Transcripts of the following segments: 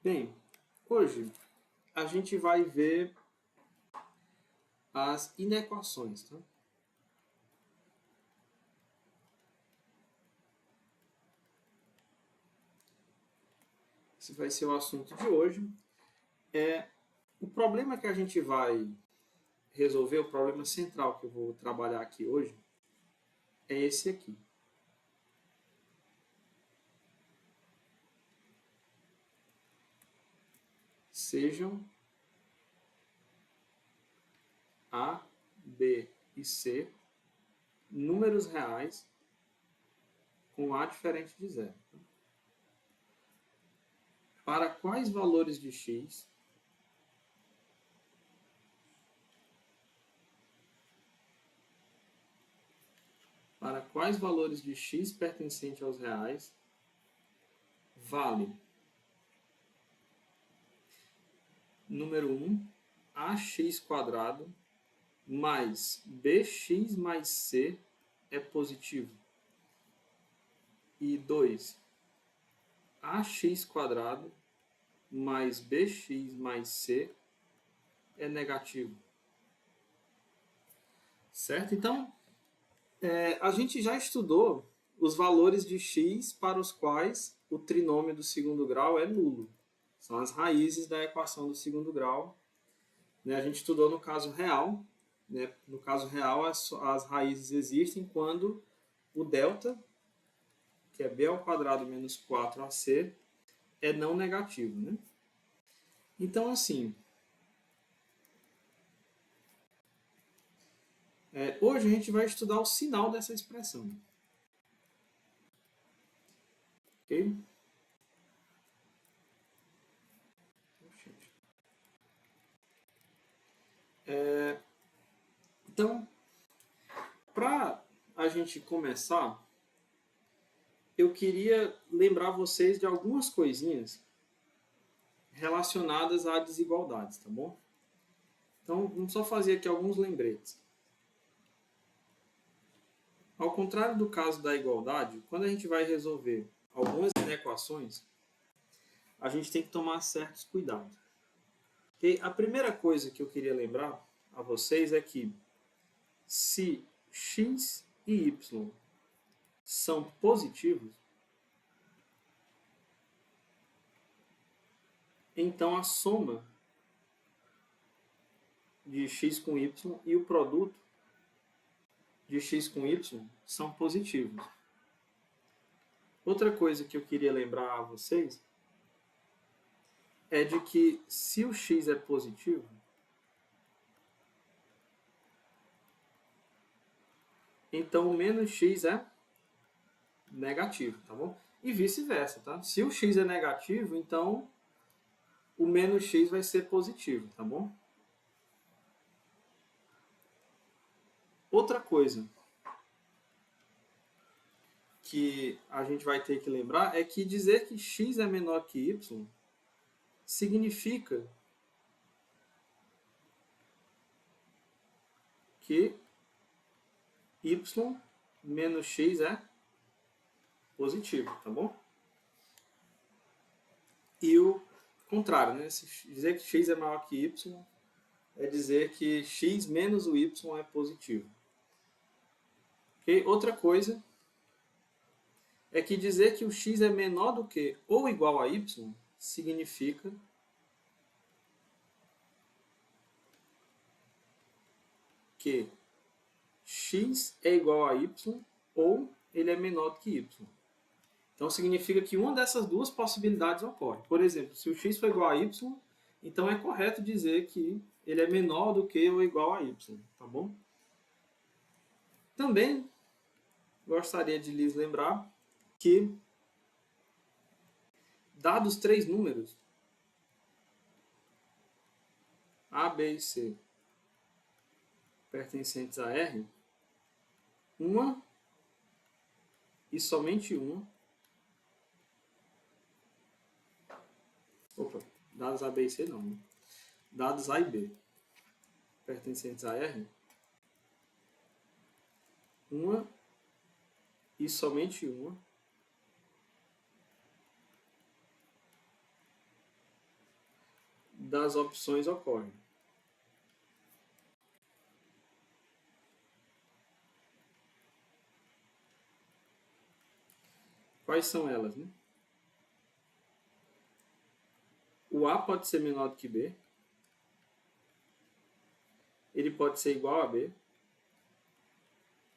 Bem, hoje a gente vai ver as inequações. Tá? Esse vai ser o assunto de hoje. O problema que a gente vai resolver, o problema central que eu vou trabalhar aqui hoje, é esse aqui. Sejam A, B e C números reais com A diferente de zero. Para quais valores de x pertencente aos reais vale número 1, ax² mais bx mais c é positivo. E 2, ax² mais bx mais c é negativo. Certo? Então, a gente já estudou os valores de x para os quais o trinômio do segundo grau é nulo. São as raízes da equação do segundo grau. A gente estudou no caso real. No caso real, as raízes existem quando o delta, que é b² menos 4ac, é não negativo. Então, assim, hoje a gente vai estudar o sinal dessa expressão. Ok? Então, para a gente começar, eu queria lembrar vocês de algumas coisinhas relacionadas a desigualdades, tá bom? Então, vamos só fazer aqui alguns lembretes. Ao contrário do caso da igualdade, quando a gente vai resolver algumas inequações, a gente tem que tomar certos cuidados. Okay? A primeira coisa que eu queria lembrar a vocês é que se x e y são positivos, então a soma de x com y e o produto de x com y são positivos. Outra coisa que eu queria lembrar a vocês é de que se o x é positivo, então o menos x é negativo, tá bom? E vice-versa, tá? Se o x é negativo, então o menos x vai ser positivo, tá bom? Outra coisa que a gente vai ter que lembrar é que dizer que x é menor que y significa que y menos x é positivo, tá bom? E o contrário, né? Se dizer que x é maior que y é dizer que x menos o y é positivo. Okay? Outra coisa é que dizer que o x é menor do que ou igual a y significa que x é igual a y ou ele é menor do que y. Então significa que uma dessas duas possibilidades ocorre. Por exemplo, se o x for igual a y, então é correto dizer que ele é menor do que ou igual a y, tá bom? Também gostaria de lhes lembrar que, dados três números, A, B e C, pertencentes a R, uma e somente uma, dados A, B e C não, dados A e B, pertencentes a R, uma e somente uma das opções ocorre. Quais são elas, né? O A pode ser menor do que B. Ele pode ser igual a B.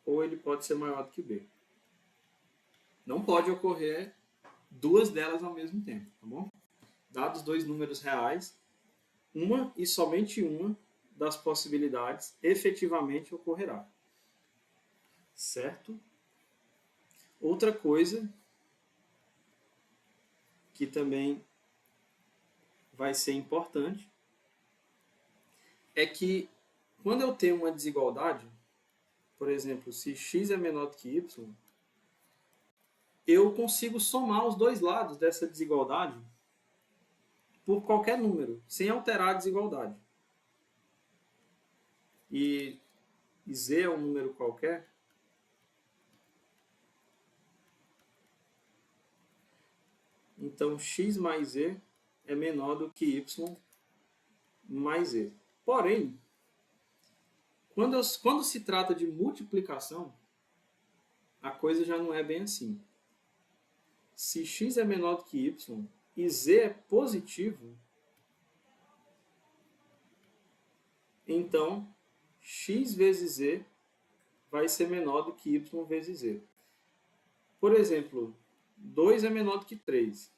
Ou ele pode ser maior do que B. Não pode ocorrer duas delas ao mesmo tempo, tá bom? Dados dois números reais, uma e somente uma das possibilidades efetivamente ocorrerá. Certo? Outra coisa que também vai ser importante é que quando eu tenho uma desigualdade, por exemplo, se x é menor do que y, eu consigo somar os dois lados dessa desigualdade por qualquer número, sem alterar a desigualdade. E z é um número qualquer, então x mais z é menor do que y mais z. Porém, quando se trata de multiplicação, a coisa já não é bem assim. Se x é menor do que y e z é positivo, então x vezes z vai ser menor do que y vezes z. Por exemplo, 2 é menor do que 3.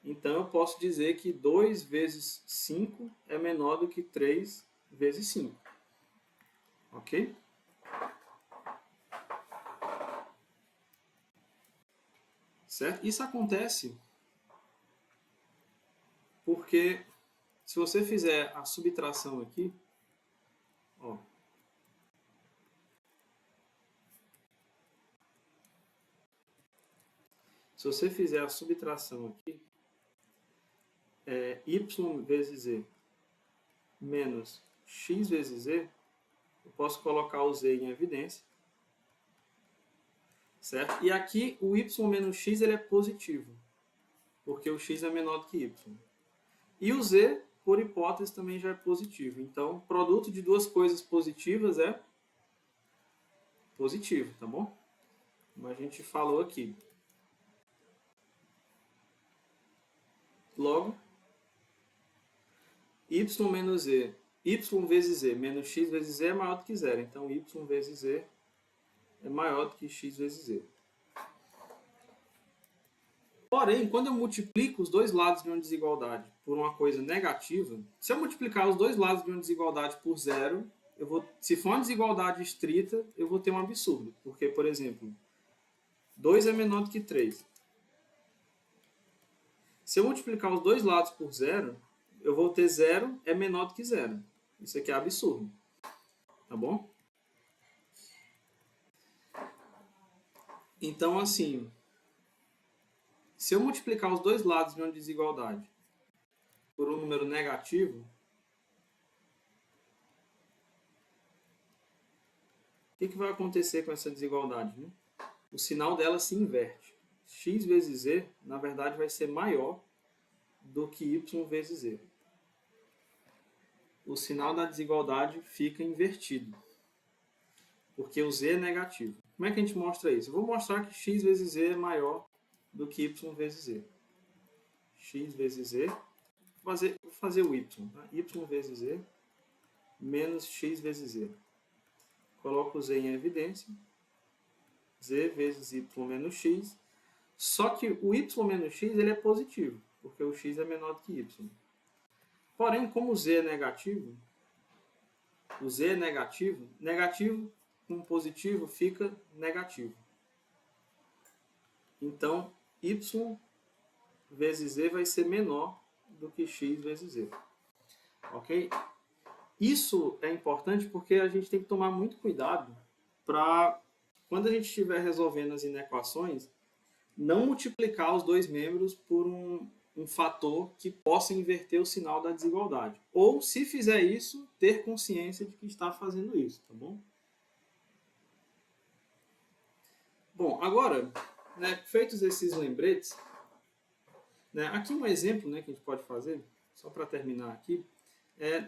Então eu posso dizer que 2 vezes 5 é menor do que 3 vezes 5. Ok? Certo? Isso acontece porque se você fizer a subtração aqui, ó, se você fizer a subtração aqui, y vezes z menos x vezes z, eu posso colocar o z em evidência, certo? E aqui o y menos x ele é positivo, porque o x é menor do que y. E o z, por hipótese, também já é positivo. Então, o produto de duas coisas positivas é positivo, tá bom? Como a gente falou aqui. Logo, y menos z, y vezes z menos x vezes z é maior do que zero. Então, y vezes z é maior do que x vezes z. Porém, quando eu multiplico os dois lados de uma desigualdade por uma coisa negativa, se eu multiplicar os dois lados de uma desigualdade por zero, se for uma desigualdade estrita, eu vou ter um absurdo. Porque, por exemplo, 2 é menor do que 3. Se eu multiplicar os dois lados por zero, eu vou ter zero é menor do que zero. Isso aqui é absurdo. Tá bom? Então, assim, se eu multiplicar os dois lados de uma desigualdade por um número negativo, o que vai acontecer com essa desigualdade, né? O sinal dela se inverte. X vezes z, na verdade, vai ser maior do que y vezes z. O sinal da desigualdade fica invertido, porque o z é negativo. Como é que a gente mostra isso? Eu vou mostrar que x vezes z é maior do que y vezes z. X vezes z, vou fazer o y. Tá? Y vezes z menos x vezes z. Coloco o z em evidência. Z vezes y menos x. Só que o y menos x ele é positivo, porque o x é menor do que y. Porém, como o z é negativo, negativo com positivo fica negativo. Então, y vezes z vai ser menor do que x vezes z. Ok? Isso é importante porque a gente tem que tomar muito cuidado para, quando a gente estiver resolvendo as inequações, não multiplicar os dois membros por um fator que possa inverter o sinal da desigualdade. Ou, se fizer isso, ter consciência de que está fazendo isso, tá bom? Bom, agora, né, feitos esses lembretes, né, aqui um exemplo, né, que a gente pode fazer. só para terminar aqui,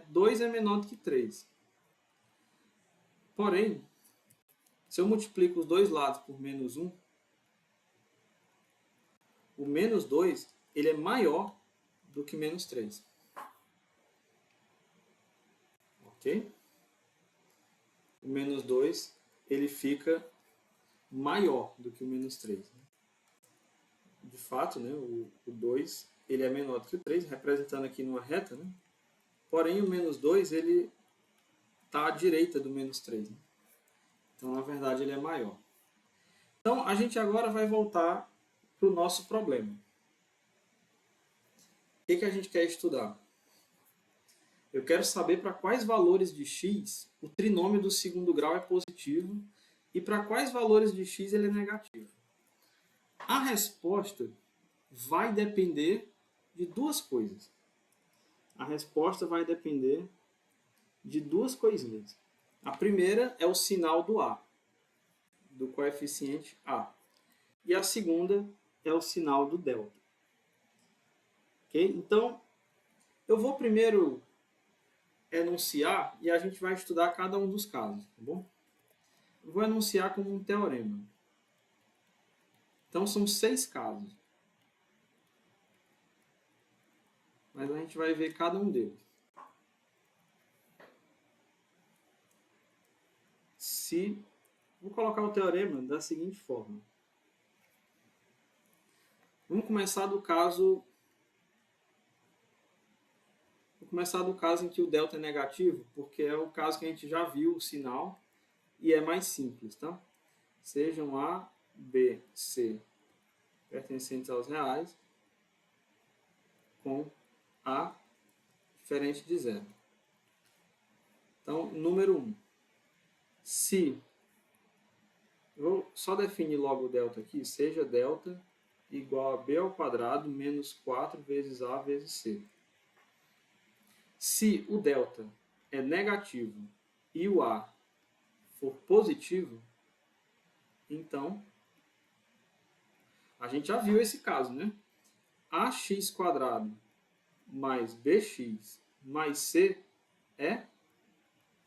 2 é menor do que 3. Porém, se eu multiplico os dois lados por menos 1, o menos 2 ele é maior do que menos 3. Ok? O menos 2 ele fica maior do que o menos 3. De fato, né, o 2 ele é menor do que o 3, representando aqui numa reta, né? Porém, o menos 2 ele está à direita do menos 3. Né? Então, na verdade, ele é maior. Então, a gente agora vai voltar para o nosso problema. O que a gente quer estudar? Eu quero saber para quais valores de x o trinômio do segundo grau é positivo e para quais valores de x ele é negativo. A resposta vai depender de duas coisas. A resposta vai depender de duas coisinhas. A primeira é o sinal do A, do coeficiente A. E a segunda é o sinal do delta. Okay? Então, eu vou primeiro enunciar e a gente vai estudar cada um dos casos, tá bom? Eu vou enunciar como um teorema. Então, são 6 casos. Mas a gente vai ver cada um deles. Vou colocar o teorema da seguinte forma. Vamos começar do caso em que o delta é negativo, porque é o caso que a gente já viu o sinal e é mais simples, tá? Sejam A, B, C pertencentes aos reais com A diferente de zero. Então, número 1. Se eu vou só definir logo o delta aqui, seja delta igual a b ao quadrado menos 4 vezes a vezes c. Se o delta é negativo e o a for positivo, então a gente já viu esse caso, né? Ax quadrado mais bx mais c é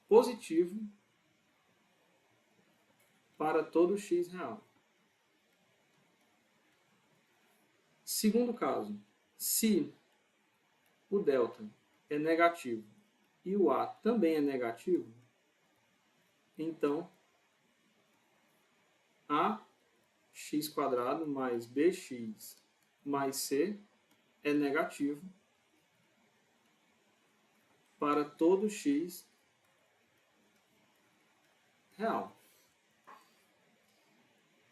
positivo para todo x real. Segundo caso, se o delta é negativo e o a também é negativo, então ax quadrado mais bx mais c é negativo para todo x real.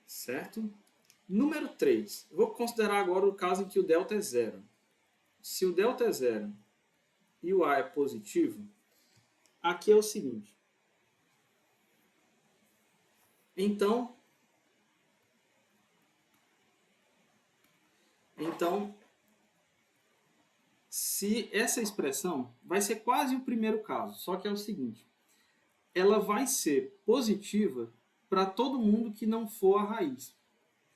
Certo? Número 3. Eu vou considerar agora o caso em que o delta é zero. Se o delta é zero e o a é positivo, aqui é o seguinte. Então, se essa expressão vai ser quase o primeiro caso, só que é o seguinte. Ela vai ser positiva para todo mundo que não for a raiz.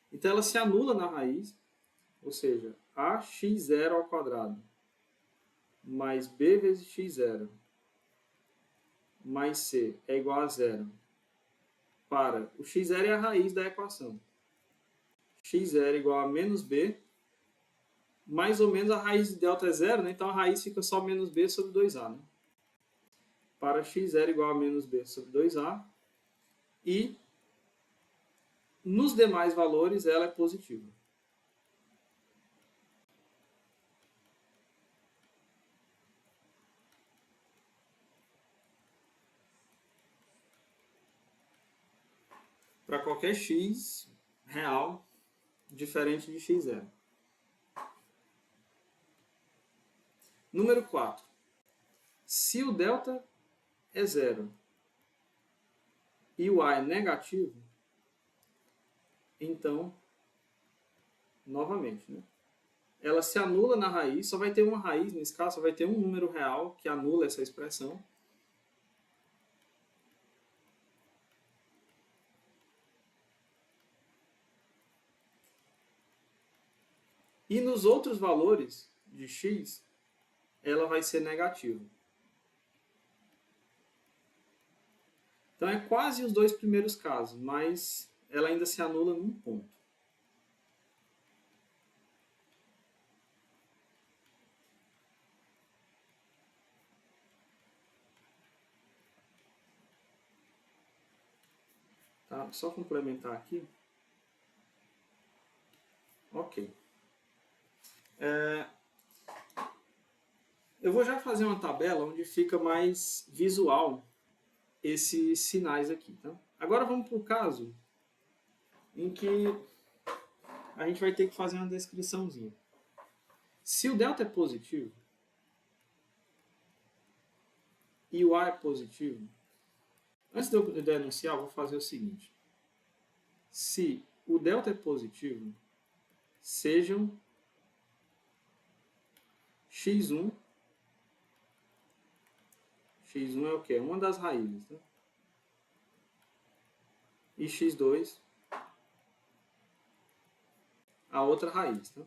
Então, ela se anula na raiz, ou seja, ax0 ao quadrado mais b vezes x0 mais c é igual a zero para o x0 é a raiz da equação. x0 igual a menos b, mais ou menos a raiz de delta é zero, né? Então a raiz fica só menos b sobre 2a. Né? Para x0 igual a menos b sobre 2a. E nos demais valores ela é positiva. Para qualquer x real diferente de x0. Número 4. Se o delta é zero e o a é negativo, então, novamente, né? Ela se anula na raiz, só vai ter uma raiz, nesse caso, só vai ter um número real que anula essa expressão. E nos outros valores de x, ela vai ser negativa. Então é quase os dois primeiros casos, mas ela ainda se anula num ponto. Tá? Só complementar aqui. Ok. Eu vou já fazer uma tabela onde fica mais visual esses sinais aqui. Tá? Agora vamos para o caso em que a gente vai ter que fazer uma descriçãozinha. Se o delta é positivo e o A é positivo, antes de eu enunciar, eu vou fazer o seguinte. Se o delta é positivo, sejam x1. x1 é o quê? Uma das raízes. Tá? E x2, a outra raiz. Tá?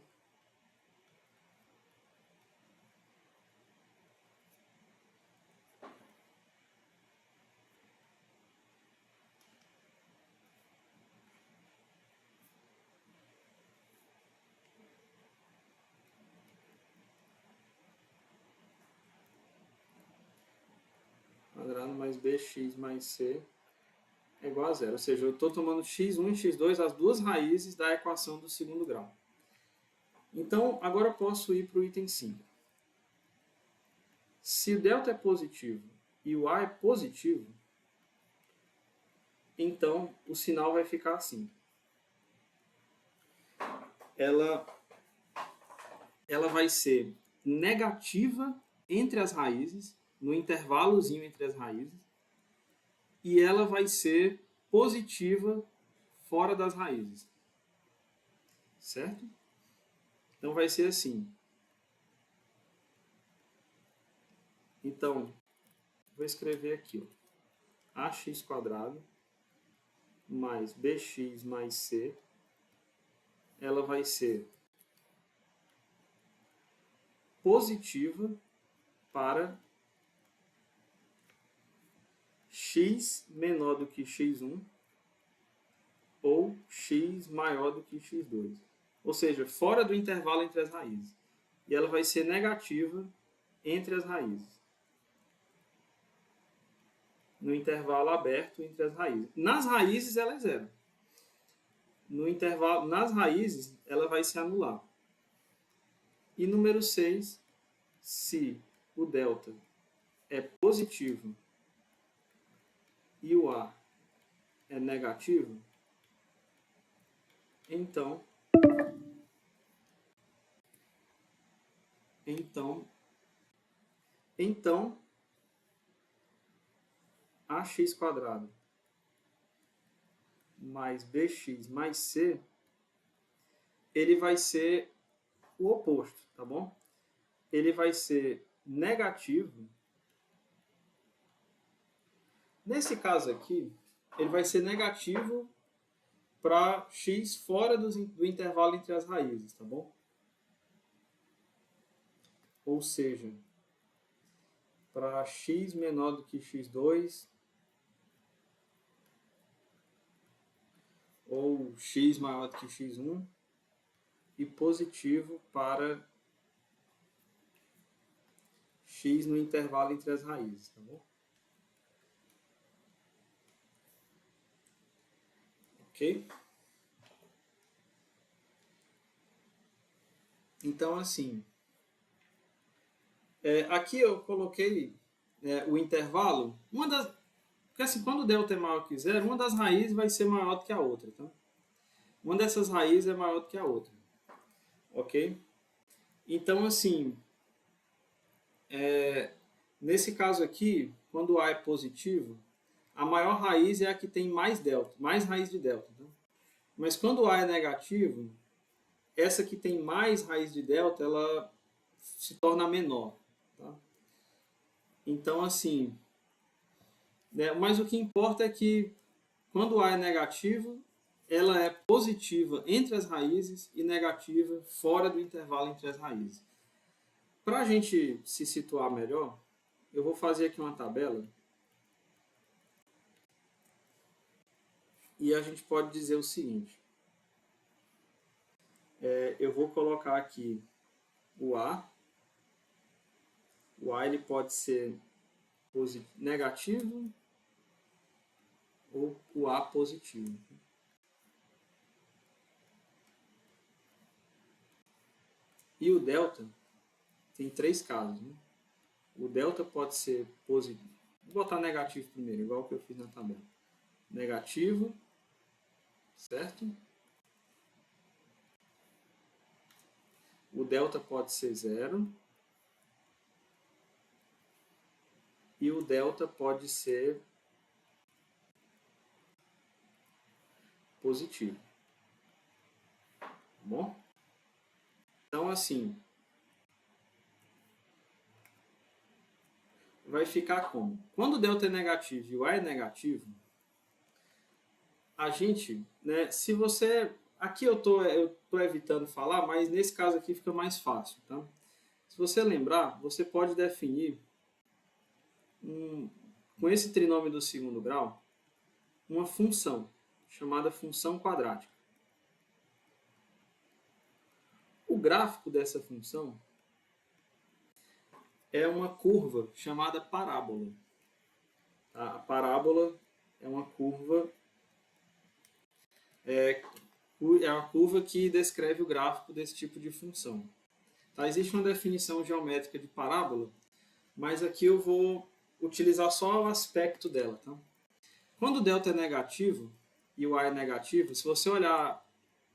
Quadrado mais bx mais c é igual a zero. Ou seja, eu estou tomando x1 e x2, as duas raízes da equação do segundo grau. Então, agora eu posso ir para o item 5. Se o delta é positivo e o A é positivo, então o sinal vai ficar assim. Ela vai ser negativa entre as raízes, no intervalozinho entre as raízes, e ela vai ser positiva fora das raízes. Certo? Então vai ser assim. Então, vou escrever aqui, ó, ax² mais bx mais c, ela vai ser positiva para x menor do que x1 ou x maior do que x2. Ou seja, fora do intervalo entre as raízes. E ela vai ser negativa entre as raízes. No intervalo aberto entre as raízes. Nas raízes ela é zero. No intervalo, nas raízes ela vai se anular. E número 6, se o delta é positivo e o A é negativo, então ax² mais bx mais c, ele vai ser o oposto, tá bom? Ele vai ser negativo. Nesse caso aqui, ele vai ser negativo para x fora do intervalo entre as raízes, tá bom? Ou seja, para x menor do que x2 ou x maior do que x1 e positivo para x no intervalo entre as raízes, tá bom? Ok? Então, assim, aqui eu coloquei o intervalo, porque assim, quando o delta é maior que zero, uma das raízes vai ser maior do que a outra, tá? Uma dessas raízes é maior do que a outra, ok? Então, assim, nesse caso aqui, quando o A é positivo, a maior raiz é a que tem mais delta, mais raiz de delta. Tá? Mas quando o A é negativo, essa que tem mais raiz de delta, ela se torna menor. Tá? Então, assim, mas o que importa é que quando o A é negativo, ela é positiva entre as raízes e negativa fora do intervalo entre as raízes. Para a gente se situar melhor, eu vou fazer aqui uma tabela e a gente pode dizer o seguinte. Eu vou colocar aqui o A. O A ele pode ser negativo ou o A positivo. E o delta tem 3 casos. Né? O delta pode ser positivo. Vou botar negativo primeiro, igual que eu fiz na tabela. Negativo, certo? O delta pode ser 0. E o delta pode ser positivo. Tá bom? Então, assim, vai ficar como? Quando o delta é negativo e o A é negativo, a gente, né, se você... Aqui eu tô evitando falar, mas nesse caso aqui fica mais fácil. Tá? Se você lembrar, você pode definir, com esse trinômio do segundo grau, uma função chamada função quadrática. O gráfico dessa função é uma curva chamada parábola. Tá? A parábola é uma curva uma curva que descreve o gráfico desse tipo de função. Tá? Existe uma definição geométrica de parábola, mas aqui eu vou utilizar só o aspecto dela. Tá? Quando o delta é negativo e o A é negativo, se você olhar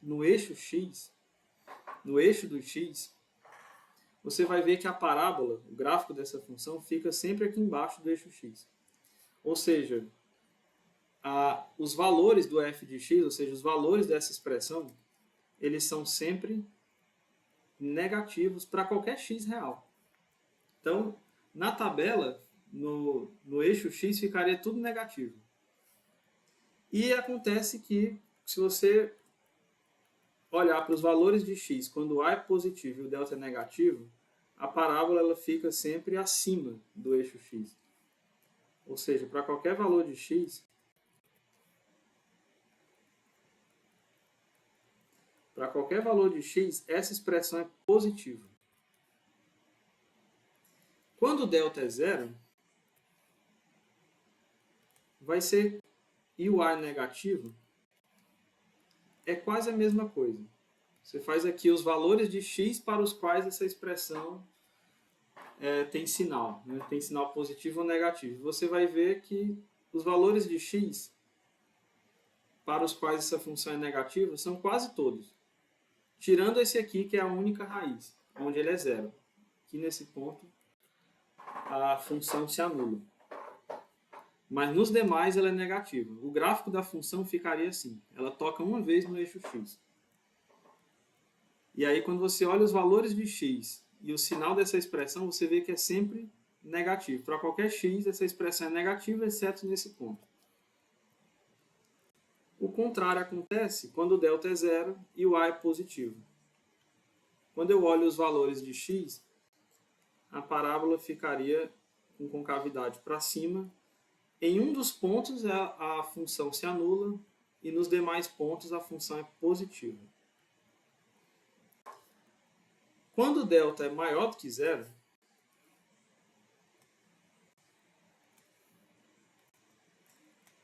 no eixo x, no eixo do x, você vai ver que a parábola, o gráfico dessa função, fica sempre aqui embaixo do eixo x. Ou seja, os valores do f de x, ou seja, os valores dessa expressão, eles são sempre negativos para qualquer x real. Então, na tabela, no eixo x, ficaria tudo negativo. E acontece que, se você olhar para os valores de x, quando o A é positivo e o delta é negativo, a parábola ela fica sempre acima do eixo x. Ou seja, para qualquer valor de x, essa expressão é positiva. Quando o delta é 0, vai ser, e o A é negativo, é quase a mesma coisa. Você faz aqui os valores de x para os quais essa expressão tem sinal. Né? Tem sinal positivo ou negativo. Você vai ver que os valores de x para os quais essa função é negativa são quase todos. Tirando esse aqui, que é a única raiz, onde ele é 0. Aqui nesse ponto, a função se anula. Mas nos demais ela é negativa. O gráfico da função ficaria assim. Ela toca uma vez no eixo x. E aí, quando você olha os valores de x e o sinal dessa expressão, você vê que é sempre negativo. Para qualquer x, essa expressão é negativa, exceto nesse ponto. O contrário acontece quando o delta é 0 e o A é positivo. Quando eu olho os valores de x, a parábola ficaria com concavidade para cima. Em um dos pontos a função se anula e nos demais pontos a função é positiva. Quando o delta é maior do que 0,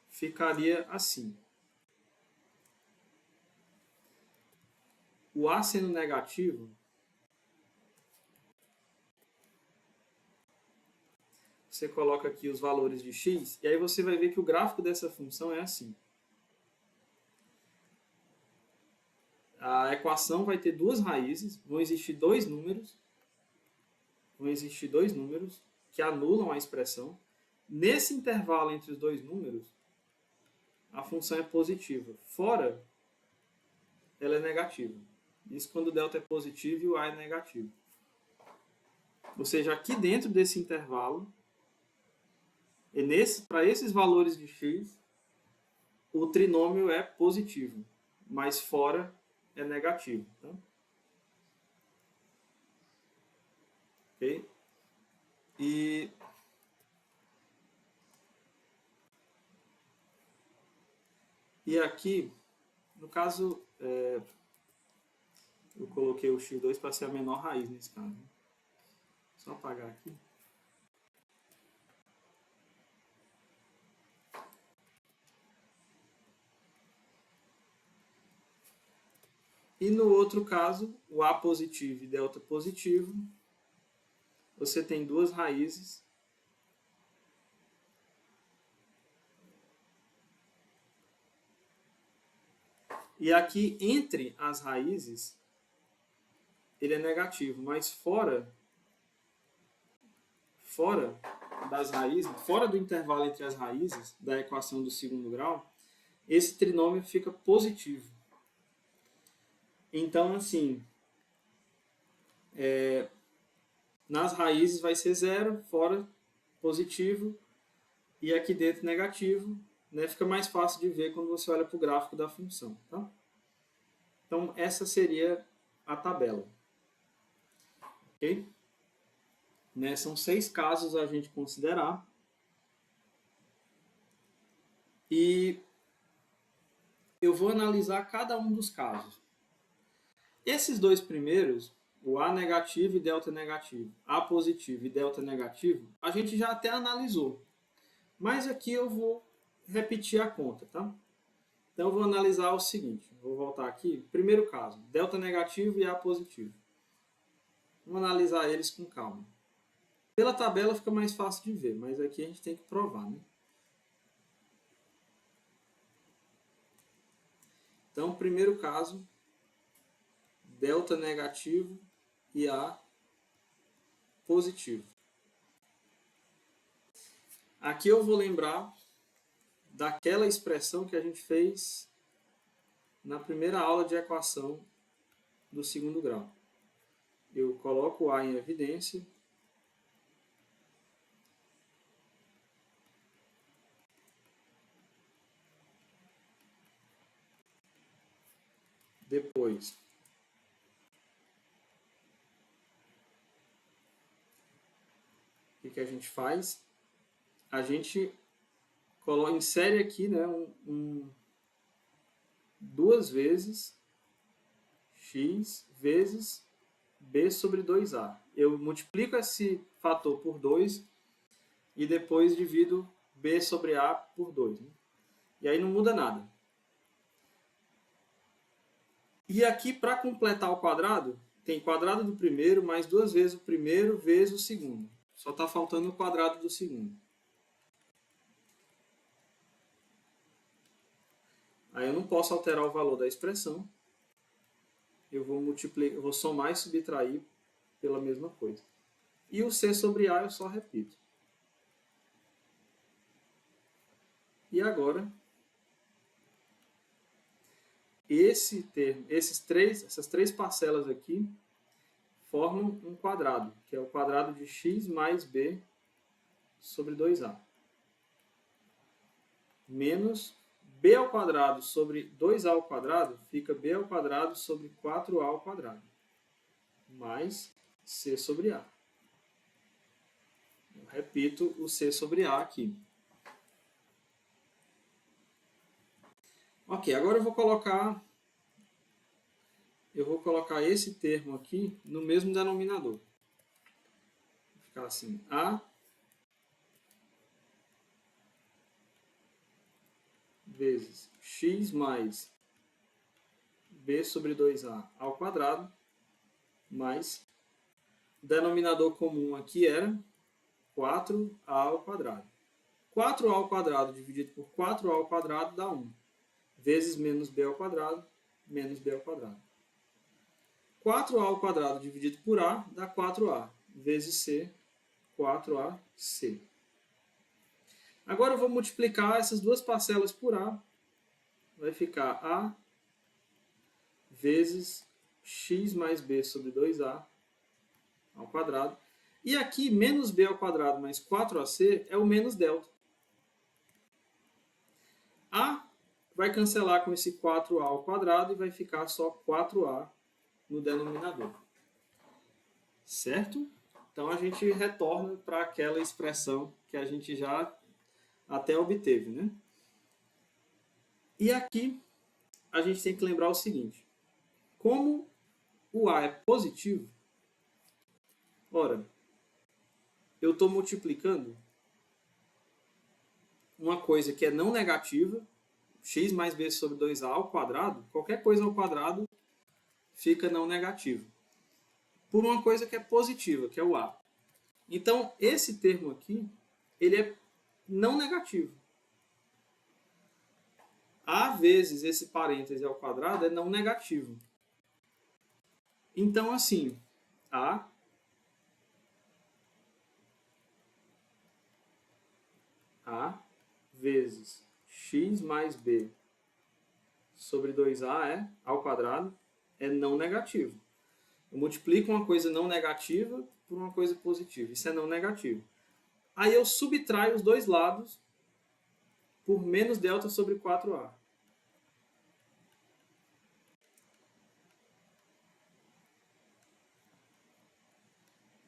ficaria assim. O A sendo negativo, você coloca aqui os valores de x, e aí você vai ver que o gráfico dessa função é assim. A equação vai ter duas raízes, vão existir dois números que anulam a expressão. Nesse intervalo entre os dois números, a função é positiva. Fora, ela é negativa. Isso quando o delta é positivo e o A é negativo. Ou seja, aqui dentro desse intervalo, para esses valores de x, o trinômio é positivo, mas fora é negativo. Tá? Ok? E aqui, no caso, eu coloquei o x2 para ser a menor raiz nesse caso. Só apagar aqui. E no outro caso, o a positivo e delta positivo, você tem duas raízes. E aqui, entre as raízes, ele é negativo, mas fora das raízes, fora do intervalo entre as raízes da equação do segundo grau, esse trinômio fica positivo. Então, assim, nas raízes vai ser zero, fora positivo, e aqui dentro negativo, né? Fica mais fácil de ver quando você olha para o gráfico da função. Tá? Então, essa seria a tabela. Ok? Né? São 6 casos a gente considerar. E eu vou analisar cada um dos casos. Esses dois primeiros, o A negativo e delta negativo, A positivo e delta negativo, a gente já até analisou. Mas aqui eu vou repetir a conta, tá? Então eu vou analisar o seguinte, vou voltar aqui, primeiro caso, delta negativo e A positivo. Vamos analisar eles com calma. Pela tabela fica mais fácil de ver, mas aqui a gente tem que provar, né? Então, primeiro caso, delta negativo e A positivo. Aqui eu vou lembrar daquela expressão que a gente fez na primeira aula de equação do segundo grau. Eu coloco o A em evidência. Depois, o que a gente faz? A gente insere aqui, né, duas vezes x vezes b sobre 2a. Eu multiplico esse fator por 2 e depois divido b sobre a por 2. Né? E aí não muda nada. E aqui, para completar o quadrado, tem quadrado do primeiro mais duas vezes o primeiro vezes o segundo. Só está faltando o quadrado do segundo. Aí eu não posso alterar o valor da expressão. Eu vou somar e subtrair pela mesma coisa. E o c sobre a eu só repito. E agora, essas três parcelas aqui formam um quadrado, que é o quadrado de x mais b sobre 2a. Menos b ao quadrado sobre 2a ao quadrado fica b ao quadrado sobre 4a ao quadrado. Mais c sobre a. Eu repito o c sobre a aqui. Ok, agora eu vou colocar esse termo aqui no mesmo denominador. Vai ficar assim, a vezes x mais b sobre 2a ao quadrado, mais o denominador comum aqui era 4a ao quadrado. 4a ao quadrado dividido por 4a ao quadrado dá 1. Vezes menos b ao quadrado, menos b ao quadrado. 4a ao quadrado dividido por a dá 4a. Vezes c, 4ac. Agora eu vou multiplicar essas duas parcelas por a. Vai ficar a vezes x mais b sobre 2a ao quadrado. E aqui, menos b ao quadrado mais 4ac é o menos delta. A vai cancelar com esse 4a ao quadrado e vai ficar só 4a no denominador. Certo? Então a gente retorna para aquela expressão que a gente já até obteve, né? E aqui a gente tem que lembrar o seguinte: como o A é positivo, ora, eu estou multiplicando uma coisa que é não negativa, x mais b sobre 2a ao quadrado, qualquer coisa ao quadrado fica não negativo, por uma coisa que é positiva, que é o A. Então, esse termo aqui, ele é não negativo. A vezes esse parêntese ao quadrado é não negativo. Então, assim, A vezes x mais b sobre 2a ao quadrado é não negativo. Eu multiplico uma coisa não negativa por uma coisa positiva. Isso é não negativo. Aí eu subtraio os dois lados por menos delta sobre 4a.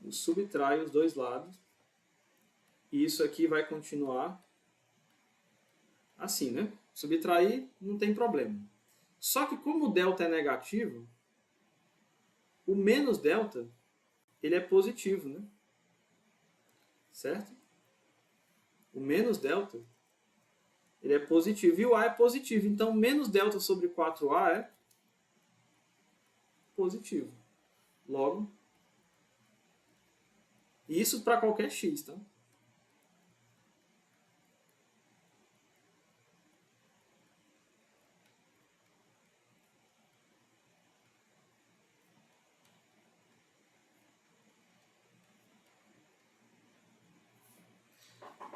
Eu subtraio os dois lados. E isso aqui vai continuar assim, né? Subtrair não tem problema. Só que como o delta é negativo, o menos delta ele é positivo, né? Certo? O menos delta ele é positivo e o A é positivo. Então, menos delta sobre 4A é positivo. Logo, isso para qualquer x, tá?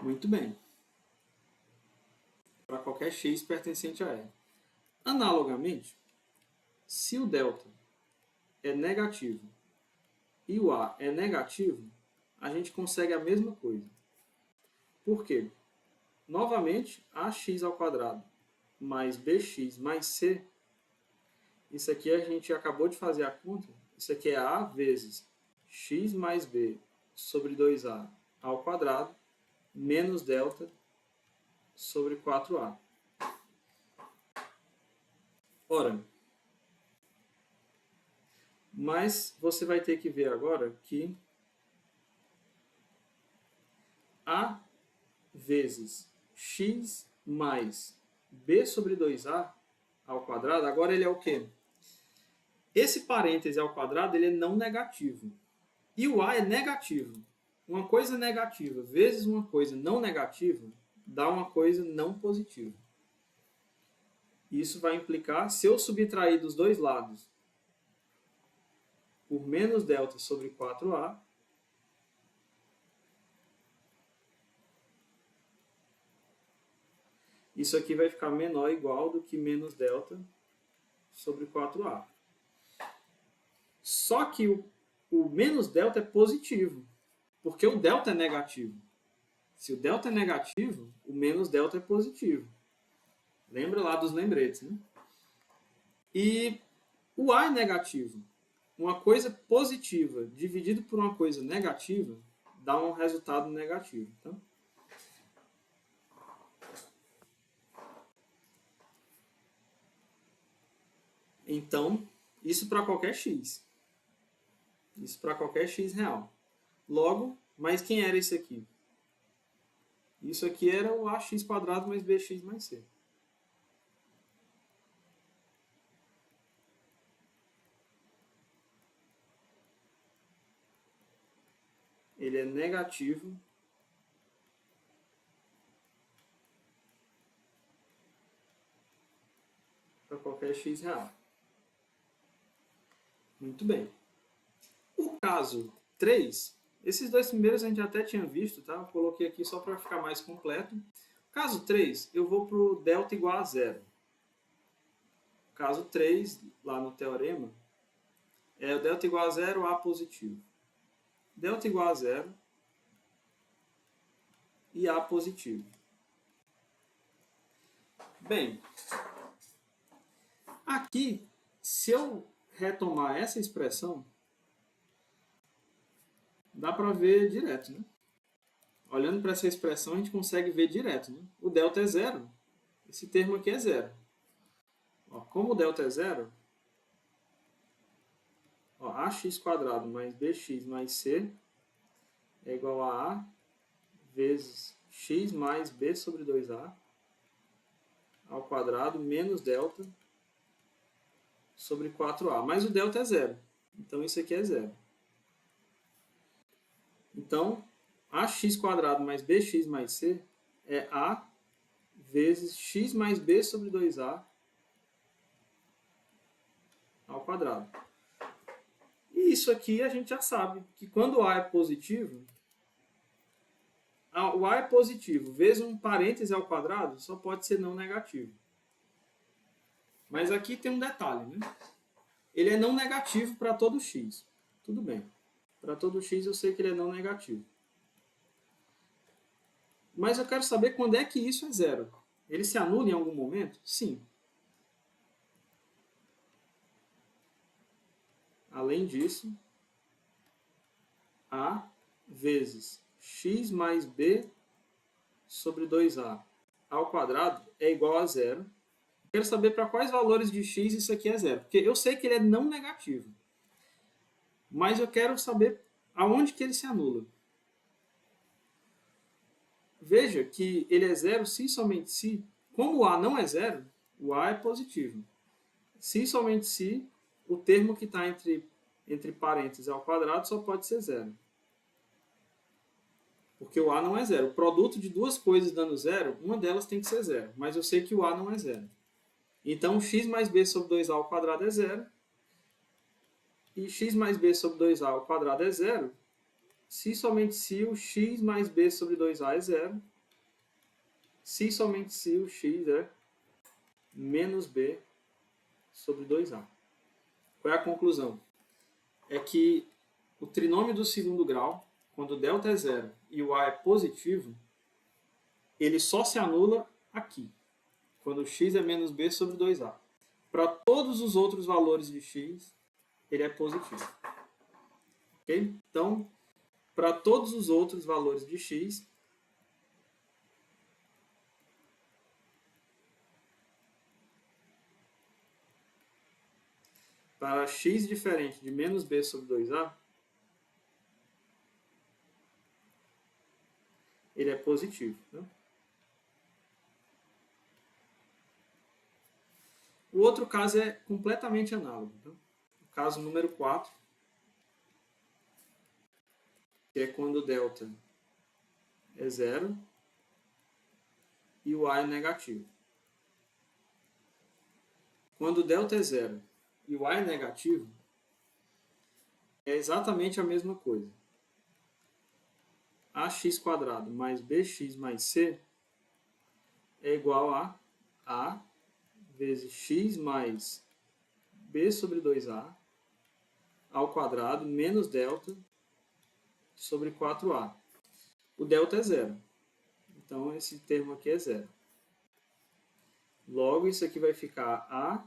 Muito bem. Para qualquer x pertencente a R. Analogamente, se o delta é negativo e o A é negativo, a gente consegue a mesma coisa. Por quê? Novamente, ax ao quadrado mais bx mais c, isso aqui a gente acabou de fazer a conta, isso aqui é a vezes x mais b sobre 2a ao quadrado menos delta sobre 4a. Ora, mas você vai ter que ver agora que a vezes x mais b sobre 2a ao quadrado, agora ele é o quê? Esse parêntese ao quadrado ele é não negativo. E o a é negativo. Uma coisa negativa vezes uma coisa não negativa dá uma coisa não positiva. Isso vai implicar, se eu subtrair dos dois lados por menos delta sobre 4a, isso aqui vai ficar menor ou igual do que menos delta sobre 4a. Só que o menos delta é positivo, porque o delta é negativo. Se o delta é negativo, o menos delta é positivo. Lembra lá dos lembretes, né? E o A é negativo. Uma coisa positiva dividido por uma coisa negativa dá um resultado negativo. Tá? Então, isso para qualquer x. Isso para qualquer x real. Logo, mas quem era esse aqui? Isso aqui era o ax quadrado mais bx mais c. Ele é negativo para qualquer x real. Muito bem. O caso 3, esses dois primeiros a gente até tinha visto, tá? Eu coloquei aqui só para ficar mais completo. Caso 3, eu vou para o delta igual a zero. Caso 3, lá no teorema, é o delta igual a zero, A positivo. Delta igual a zero e A positivo. Bem, aqui, se eu retomar essa expressão, dá para ver direto, né? Olhando para essa expressão, a gente consegue ver direto, né? O delta é zero. Esse termo aqui é zero. Ó, como o delta é zero, ó, ax² mais bx mais c é igual a vezes x mais b sobre 2a ao quadrado menos delta sobre 4a. Mas o delta é zero. Então isso aqui é zero. Então, ax² mais bx mais c é a vezes x mais b sobre 2a ao quadrado. E isso aqui a gente já sabe, que quando A é positivo, o A é positivo vezes um parêntese ao quadrado só pode ser não negativo. Mas aqui tem um detalhe, né? Ele é não negativo para todo x. Tudo bem. Para todo x eu sei que ele é não negativo. Mas eu quero saber quando é que isso é zero. Ele se anula em algum momento? Sim. Além disso, A vezes x mais b sobre 2a ao quadrado é igual a zero. Quero saber para quais valores de x isso aqui é zero. Porque eu sei que ele é não negativo. Mas eu quero saber aonde que ele se anula. Veja que ele é zero se e somente se, como o A não é zero, o A é positivo. Se e somente se, o termo que está entre parênteses ao quadrado só pode ser zero. Porque o A não é zero. O produto de duas coisas dando zero, uma delas tem que ser zero. Mas eu sei que o A não é zero. Então, x mais b sobre 2a ao quadrado é zero. E x mais b sobre 2a ao quadrado é zero. Se e somente se o x mais b sobre 2a é zero. Se e somente se o x é menos b sobre 2a. Qual é a conclusão? É que o trinômio do segundo grau, quando o delta é zero e o a é positivo, ele só se anula aqui, quando o x é menos b sobre 2a. Para todos os outros valores de x, ele é positivo. Okay? Então, para todos os outros valores de x, para x diferente de menos b sobre 2a, ele é positivo. Né? O outro caso é completamente análogo. Tá? O caso número 4, que é quando o delta é zero e o a é negativo. Quando o delta é zero e o a é negativo, é exatamente a mesma coisa. Ax² mais bx mais c é igual a vezes x mais b sobre 2a ao quadrado menos delta sobre 4a. O delta é zero. Então, esse termo aqui é zero. Logo, isso aqui vai ficar a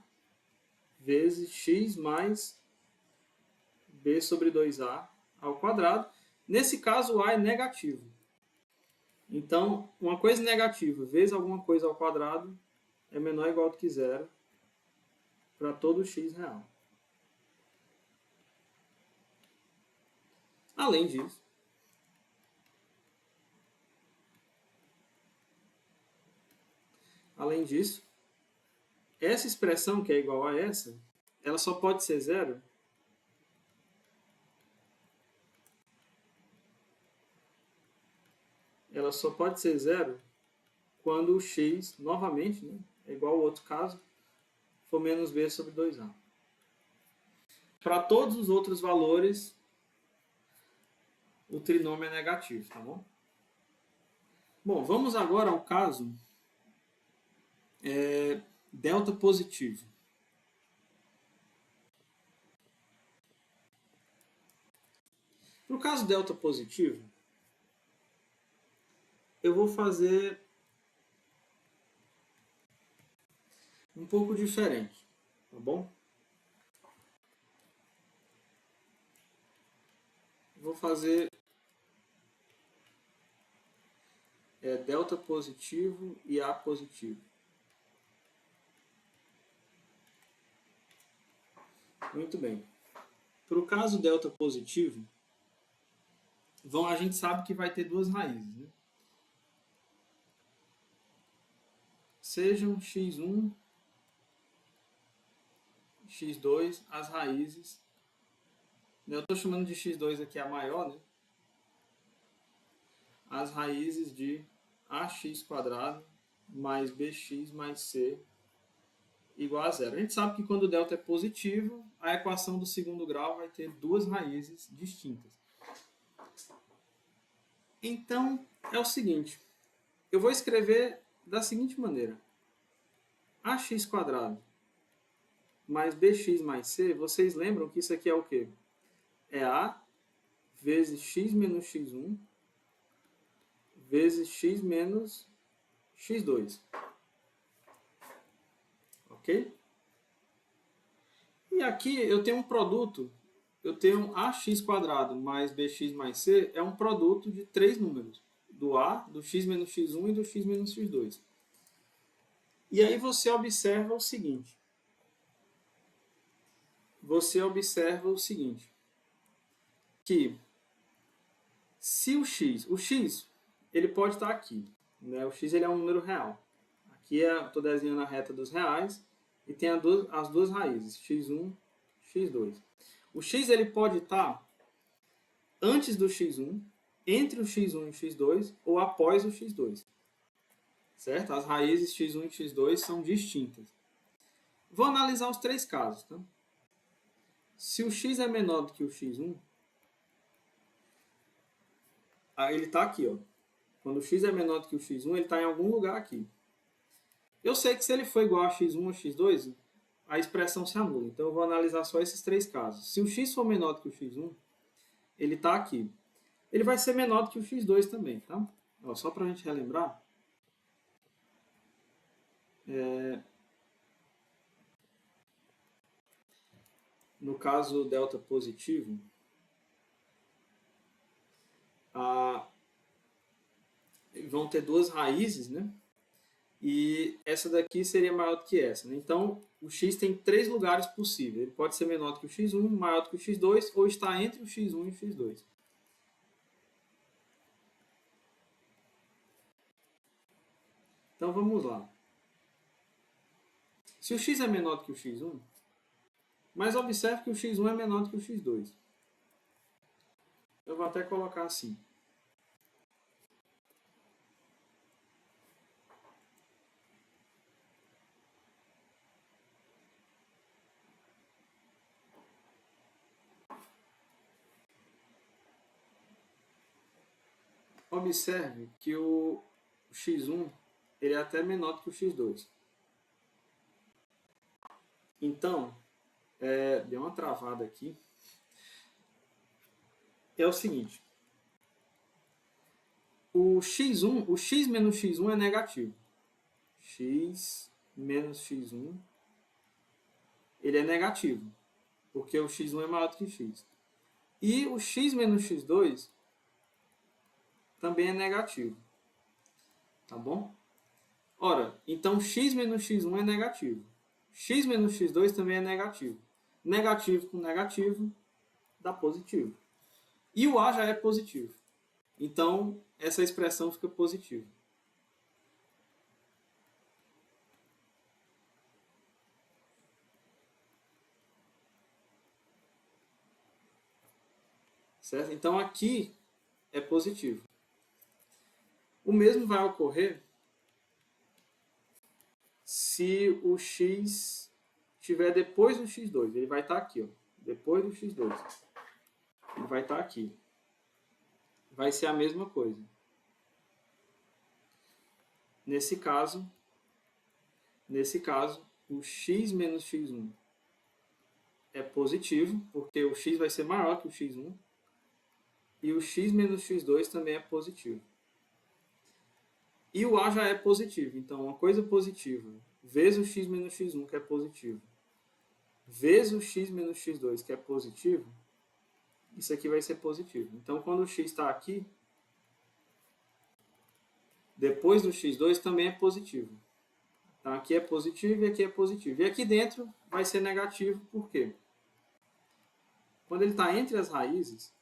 vezes x mais b sobre 2a ao quadrado. Nesse caso, o a é negativo. Então, uma coisa negativa vezes alguma coisa ao quadrado é menor ou igual do que zero para todo x real. Além disso, essa expressão que é igual a essa, ela só pode ser zero quando o x, novamente, né, é igual ao outro caso, for menos b sobre 2a. Para todos os outros valores, o trinômio é negativo, tá bom? Bom, vamos agora ao caso delta positivo. Para o caso delta positivo, eu vou fazer um pouco diferente, tá bom? Vou fazer é delta positivo e A positivo. Muito bem. Para o caso delta positivo, a gente sabe que vai ter duas raízes, né? Sejam x1, x2, as raízes. Eu estou chamando de x2 aqui a maior, né? As raízes de ax² mais bx mais c igual a zero. A gente sabe que quando o delta é positivo, a equação do segundo grau vai ter duas raízes distintas. Então, é o seguinte. Eu vou escrever da seguinte maneira. Ax² mais bx mais c, vocês lembram que isso aqui é o quê? É a vezes x menos x1 vezes x menos x2. Ok? E aqui eu tenho um produto, eu tenho ax² mais bx mais c, é um produto de três números. Do a, do x menos x1 e do x menos x2. E aí você observa o seguinte. Que se o x ele pode estar aqui. Né? O x ele é um número real. Aqui estou desenhando a reta dos reais e tem as duas raízes, x1, x2. O x ele pode estar antes do x1, entre o x1 e o x2 ou após o x2. Certo? As raízes x1 e x2 são distintas. Vou analisar os três casos. Tá? Se o x é menor do que o x1, ele está aqui. Ó. Quando o x é menor do que o x1, ele está em algum lugar aqui. Eu sei que se ele for igual a x1 ou x2, a expressão se anula. Então eu vou analisar só esses três casos. Se o x for menor do que o x1, ele está aqui. Ele vai ser menor do que o x2 também. Tá? Ó, só para a gente relembrar. No caso delta positivo, vão ter duas raízes, né? E essa daqui seria maior do que essa. Né? Então, o x tem três lugares possíveis. Ele pode ser menor do que o x1, maior do que o x2, ou está entre o x1 e o x2. Então, vamos lá. Se o x é menor do que o x1, mas observe que o x1 é menor do que o x2. Eu vou até colocar assim. Observe que o x1 ele é até menor do que o x2. Então, deu uma travada aqui. É o seguinte. O x1, o x menos x1 é negativo. X menos x1, ele é negativo, porque o x1 é maior do que x. E o x menos x2 também é negativo. Tá bom? Ora, então x menos x1 é negativo. X menos x2 também é negativo. Negativo com negativo dá positivo. E o A já é positivo. Então, essa expressão fica positiva. Certo? Então, aqui é positivo. O mesmo vai ocorrer se o x estiver depois do x2. Ele vai estar aqui, ó, depois do x2. Ele vai estar aqui. Vai ser a mesma coisa. Nesse caso, o x menos x1 é positivo, porque o x vai ser maior que o x1. E o x menos x2 também é positivo. E o A já é positivo. Então, uma coisa positiva vezes o x menos x1, que é positivo, vezes o x menos x2, que é positivo, isso aqui vai ser positivo. Então, quando o x está aqui, depois do x2 também é positivo. Então aqui é positivo e aqui é positivo. E aqui dentro vai ser negativo, por quê? Quando ele está entre as raízes,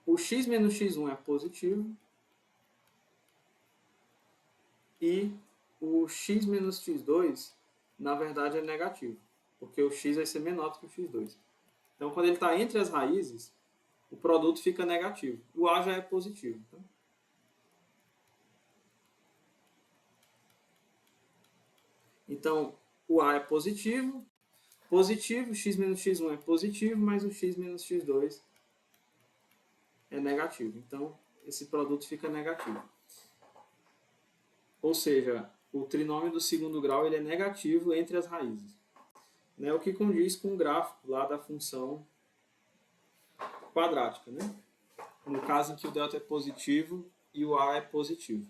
o x menos x1 é positivo e o x menos x2, na verdade, é negativo, porque o x vai ser menor do que o x2. Então, quando ele está entre as raízes, o produto fica negativo. O A já é positivo. Tá? Então, o A é positivo, x menos x1 é positivo, mas o x menos x2 é negativo. Então, esse produto fica negativo. Ou seja, o trinômio do segundo grau ele é negativo entre as raízes. Né? O que condiz com o gráfico lá da função quadrática. Né? No caso em que o delta é positivo e o A é positivo.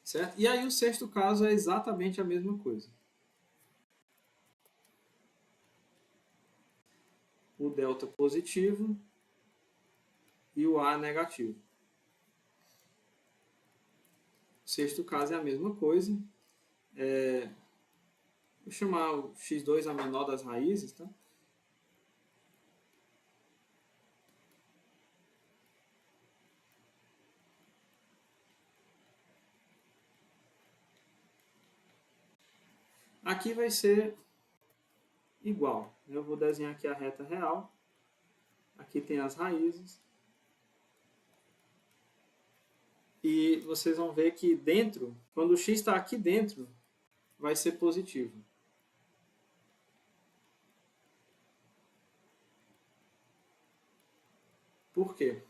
Certo? E aí o sexto caso é exatamente a mesma coisa. O delta positivo e o A negativo. O sexto caso é a mesma coisa. Vou chamar o x2 a menor das raízes, tá? Aqui vai ser igual. Eu vou desenhar aqui a reta real. Aqui tem as raízes. E vocês vão ver que dentro, quando o x está aqui dentro, vai ser positivo. Por quê?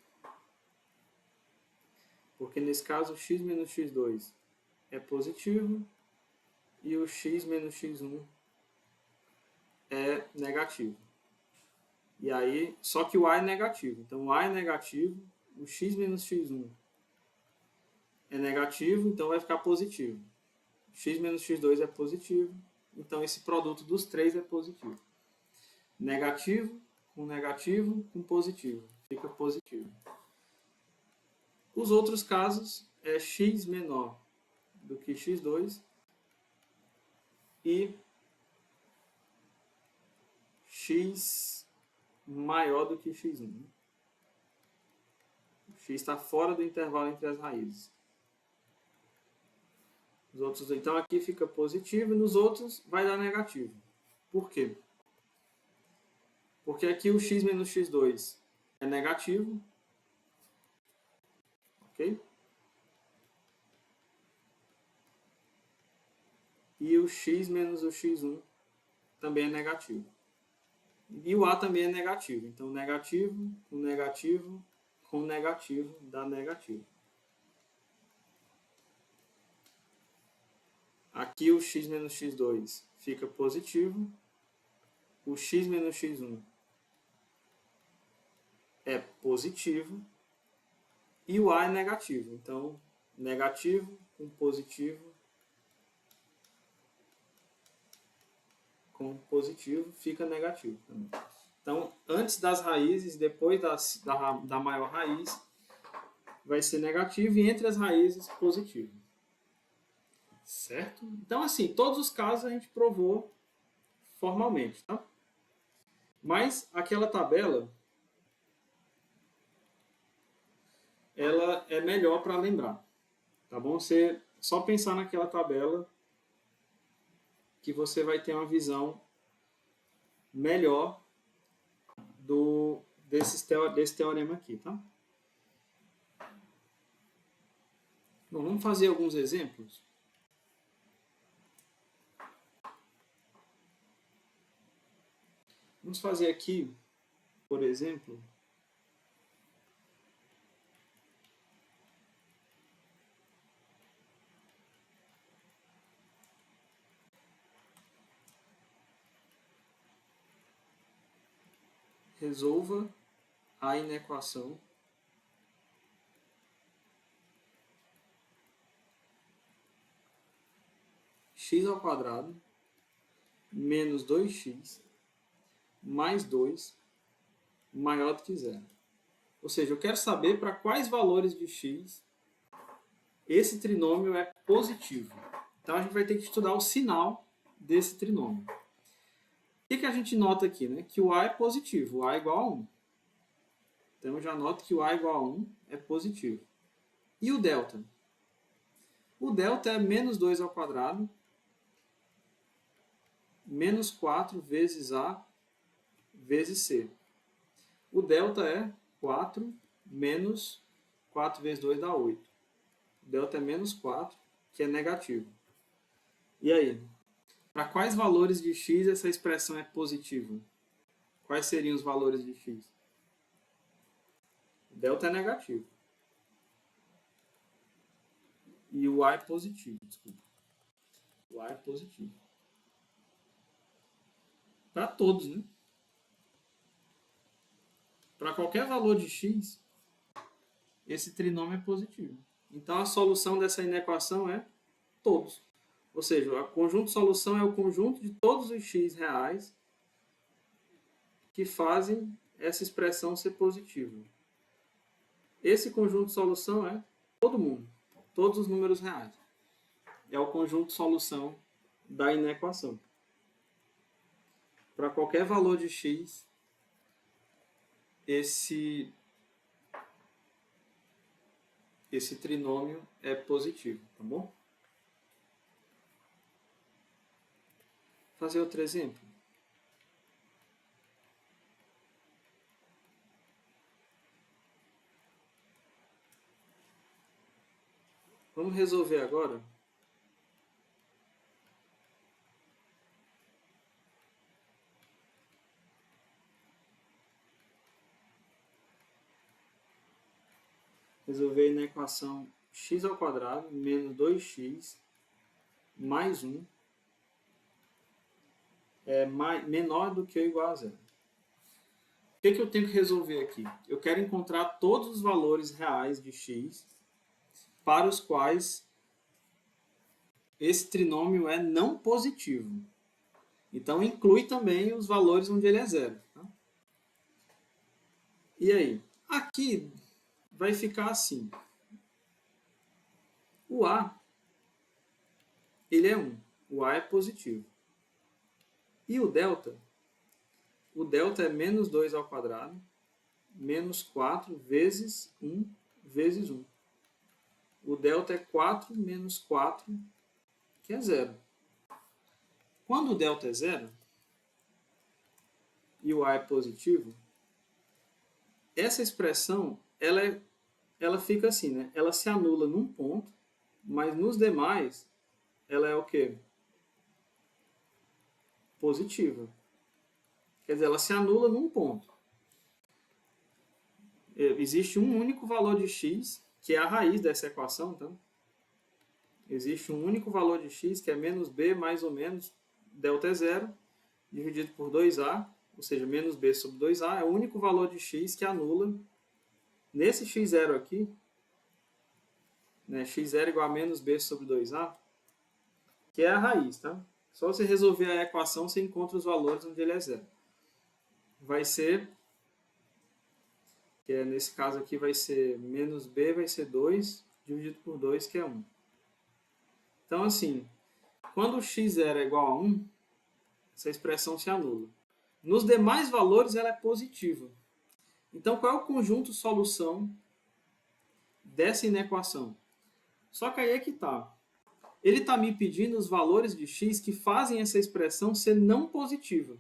Porque nesse caso o x menos x2 é positivo e o x menos x1 é negativo. E aí, só que o A é negativo. Então o A é negativo, o x menos x1 é negativo, então vai ficar positivo. X menos x2 é positivo, então esse produto dos três é positivo. Negativo com positivo, fica positivo. Os outros casos é x menor do que x2 e x maior do que x1. O x está fora do intervalo entre as raízes. Os outros, então aqui fica positivo e nos outros vai dar negativo. Por quê? Porque aqui o x menos x2 é negativo, ok? E o x menos o x1 também é negativo. E o A também é negativo. Então, negativo com negativo dá negativo. Aqui o x menos x2 fica positivo. O x menos x1 é positivo. E o A é negativo. Então, negativo com positivo fica negativo também. Então, antes das raízes, depois da maior raiz, vai ser negativo e entre as raízes, positivo. Certo? Então, assim, todos os casos a gente provou formalmente, tá? Mas aquela tabela, ela é melhor para lembrar, tá bom? Você só pensar naquela tabela que você vai ter uma visão melhor desse teorema aqui, tá? Bom, vamos fazer alguns exemplos. Vamos fazer aqui, por exemplo, resolva a inequação x ao quadrado menos 2x mais 2 maior do que zero. Ou seja, eu quero saber para quais valores de x esse trinômio é positivo. Então a gente vai ter que estudar o sinal desse trinômio. O que a gente nota aqui? Né? Que o a é positivo, o a é igual a 1. Então eu já noto que o a igual a 1 é positivo. E o delta? O delta é menos 2 ao quadrado, menos 4 vezes a vezes c. O delta é 4 menos 4 vezes 2 dá 8. O delta é menos 4, que é negativo. E aí? Para quais valores de x essa expressão é positiva? Quais seriam os valores de x? O delta é negativo. E o a é positivo, desculpa. O a é positivo. Para todos, né? Para qualquer valor de x, esse trinômio é positivo. Então a solução dessa inequação é todos. Ou seja, o conjunto de solução é o conjunto de todos os x reais que fazem essa expressão ser positiva. Esse conjunto de solução é todo mundo, todos os números reais. É o conjunto de solução da inequação. Para qualquer valor de x, esse trinômio é positivo, tá bom? Fazer outro exemplo. Vamos resolver agora a equação x ao quadrado menos 2x mais 1 é menor do que ou igual a zero. O que eu tenho que resolver aqui? Eu quero encontrar todos os valores reais de x para os quais esse trinômio é não positivo. Então, inclui também os valores onde ele é zero. Tá? E aí? Aqui vai ficar assim. O a, ele é 1. O a é positivo. E o delta é menos 2 ao quadrado, menos 4 vezes 1 vezes 1. O delta é 4 menos 4, que é zero. Quando o delta é zero e o a é positivo, essa expressão ela fica assim, né? Ela se anula num ponto, mas nos demais ela é o quê? Positiva. Quer dizer, ela se anula num ponto. Existe um único valor de x, que é a raiz dessa equação, tá? Existe um único valor de x, que é menos b mais ou menos delta é zero, dividido por 2a, ou seja, menos b sobre 2a, é o único valor de x que anula. Nesse x0 aqui, né, x0 igual a menos b sobre 2a, que é a raiz, tá? Só você resolver a equação, você encontra os valores onde ele é zero. Vai ser, nesse caso aqui vai ser menos b, vai ser 2, dividido por 2, que é 1. Então, assim, quando o x0 é igual a 1, essa expressão se anula. Nos demais valores, ela é positiva. Então, qual é o conjunto solução dessa inequação? Só que aí é que está. Ele está me pedindo os valores de x que fazem essa expressão ser não positiva.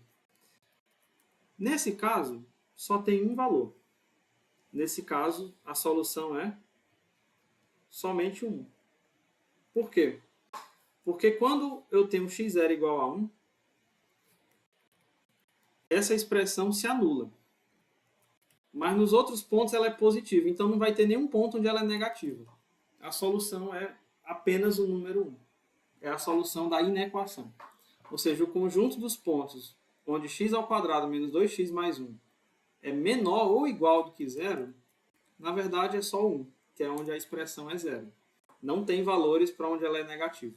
Nesse caso, só tem um valor. Nesse caso, a solução é somente 1. Por quê? Porque quando eu tenho x0 igual a 1, essa expressão se anula. Mas nos outros pontos ela é positiva, então não vai ter nenhum ponto onde ela é negativa. A solução é apenas o número 1. É a solução da inequação. Ou seja, o conjunto dos pontos onde x ao quadrado menos 2x mais 1 é menor ou igual do que zero, na verdade é só 1, que é onde a expressão é zero. Não tem valores para onde ela é negativa.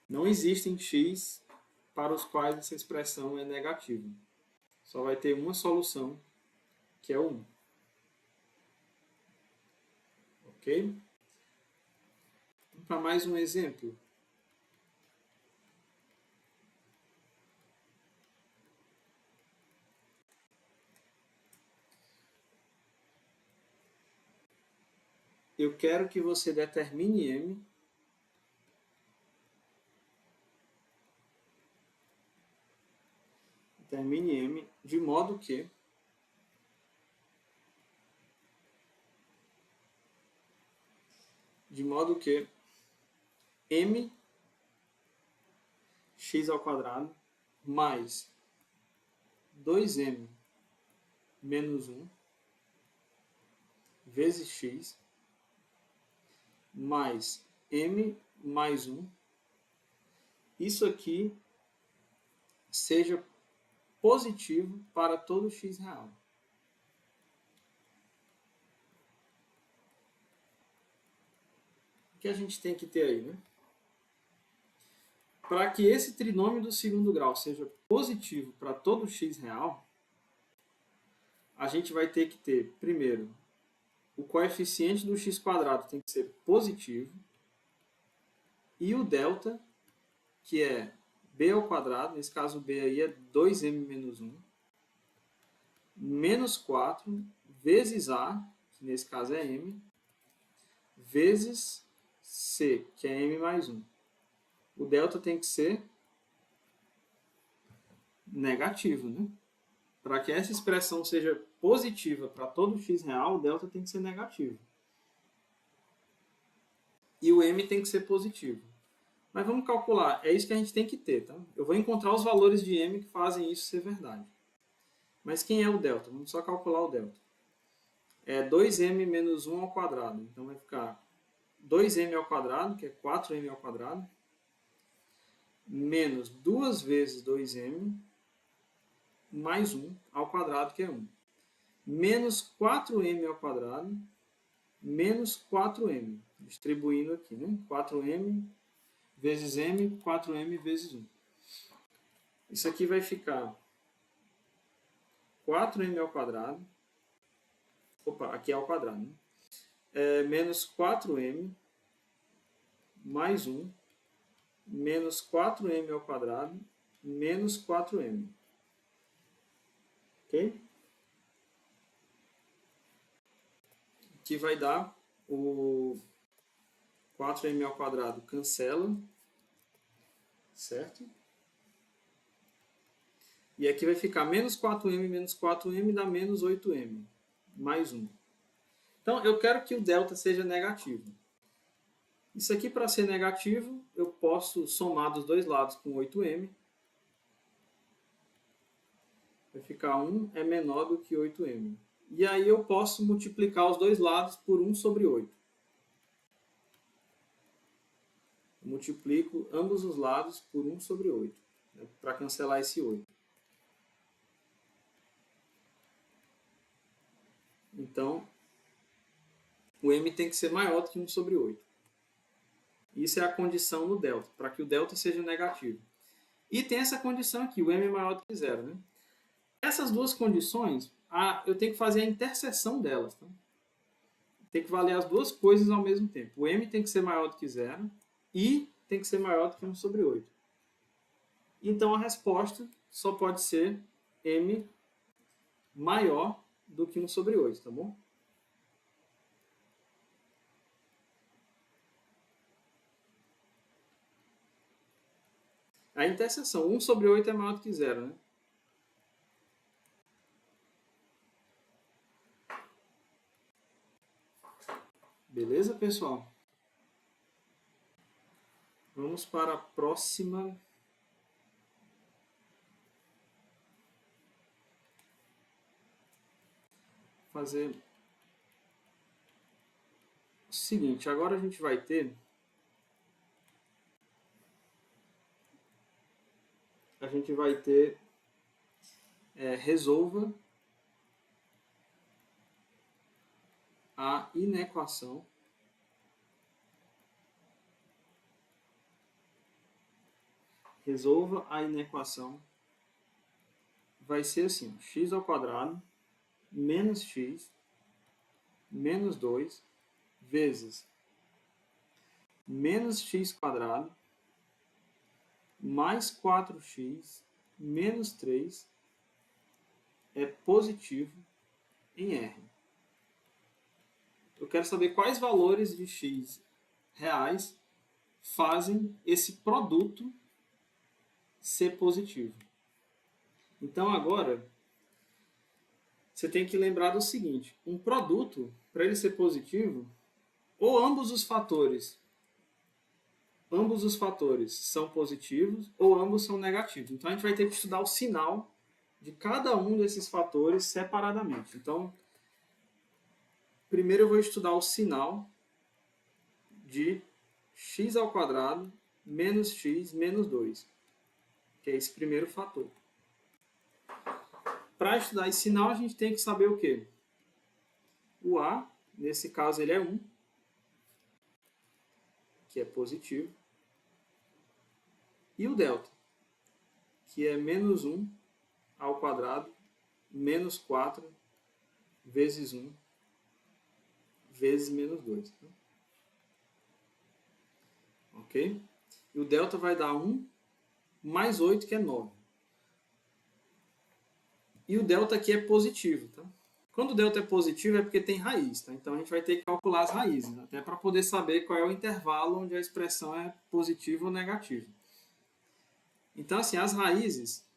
Não existem x para os quais essa expressão é negativa. Só vai ter uma solução, que é o 1. Ok? Para mais um exemplo. Eu quero que você determine M de modo que M x ao quadrado mais 2M menos 1 vezes x mais M mais 1, isso aqui seja positivo para todo x real. O que a gente tem que ter aí, né? Para que esse trinômio do segundo grau seja positivo para todo x real, a gente vai ter que ter, primeiro, o coeficiente do x quadrado tem que ser positivo e o delta, que é b ao quadrado, nesse caso b aí é 2m menos 1, menos 4 vezes a, que nesse caso é m, vezes c, que é m mais 1. O delta tem que ser negativo, né? Para que essa expressão seja positiva para todo x real, o delta tem que ser negativo. E o m tem que ser positivo. Mas vamos calcular, é isso que a gente tem que ter, tá? Eu vou encontrar os valores de m que fazem isso ser verdade. Mas quem é o delta? Vamos só calcular o delta. É 2m menos 1 ao quadrado. Então vai ficar 2m ao quadrado, que é 4m ao quadrado, menos 2 vezes 2m, mais 1 ao quadrado, que é 1. Menos 4m ao quadrado, menos 4m. Distribuindo aqui, né? 4m vezes m, 4m vezes 1. Isso aqui vai ficar 4m ao quadrado. Opa, aqui é ao quadrado, né? Menos 4m mais 1, menos 4m ao quadrado, menos 4m. Ok? Que vai dar o 4m ao quadrado cancela, certo? E aqui vai ficar menos 4m dá menos 8m, mais 1. Então, eu quero que o delta seja negativo. Isso aqui, para ser negativo, eu posso somar dos dois lados com 8m. Vai ficar 1 é menor do que 8m. E aí eu posso multiplicar os dois lados por 1 sobre 8. Multiplico ambos os lados por 1 sobre 8, né, para cancelar esse 8. Então, o m tem que ser maior do que 1 sobre 8. Isso é a condição no delta, para que o delta seja negativo. E tem essa condição aqui, o m é maior do que 0. Né? Essas duas condições, eu tenho que fazer a interseção delas. Tá? Tem que valer as duas coisas ao mesmo tempo. O m tem que ser maior do que 0 e tem que ser maior do que 1 sobre 8. Então, a resposta só pode ser m maior do que 1 sobre 8, tá bom? A interseção, 1 sobre 8 é maior do que 0, né? Beleza, pessoal? Vamos para a próxima. Fazer o seguinte, agora a gente vai ter resolva a inequação vai ser assim, x ao quadrado menos x menos 2 vezes menos x quadrado mais 4x menos 3 é positivo em R. Eu quero saber quais valores de x reais fazem esse produto ser positivo. Então agora você tem que lembrar do seguinte: um produto, para ele ser positivo, ou ambos os fatores são positivos ou ambos são negativos. Então a gente vai ter que estudar o sinal de cada um desses fatores separadamente. Então, primeiro eu vou estudar o sinal de x ao quadrado menos x menos 2, que é esse primeiro fator. Para estudar esse sinal, a gente tem que saber o quê? O A, nesse caso, ele é 1, que é positivo, e o delta, que é menos 1 ao quadrado menos 4 vezes 1 vezes menos 2. Ok? E o delta vai dar 1 mais 8, que é 9. E o delta aqui é positivo. Tá? Quando o delta é positivo é porque tem raiz. Tá? Então a gente vai ter que calcular as raízes, até para poder saber qual é o intervalo onde a expressão é positiva ou negativa. Então, assim, as raízes,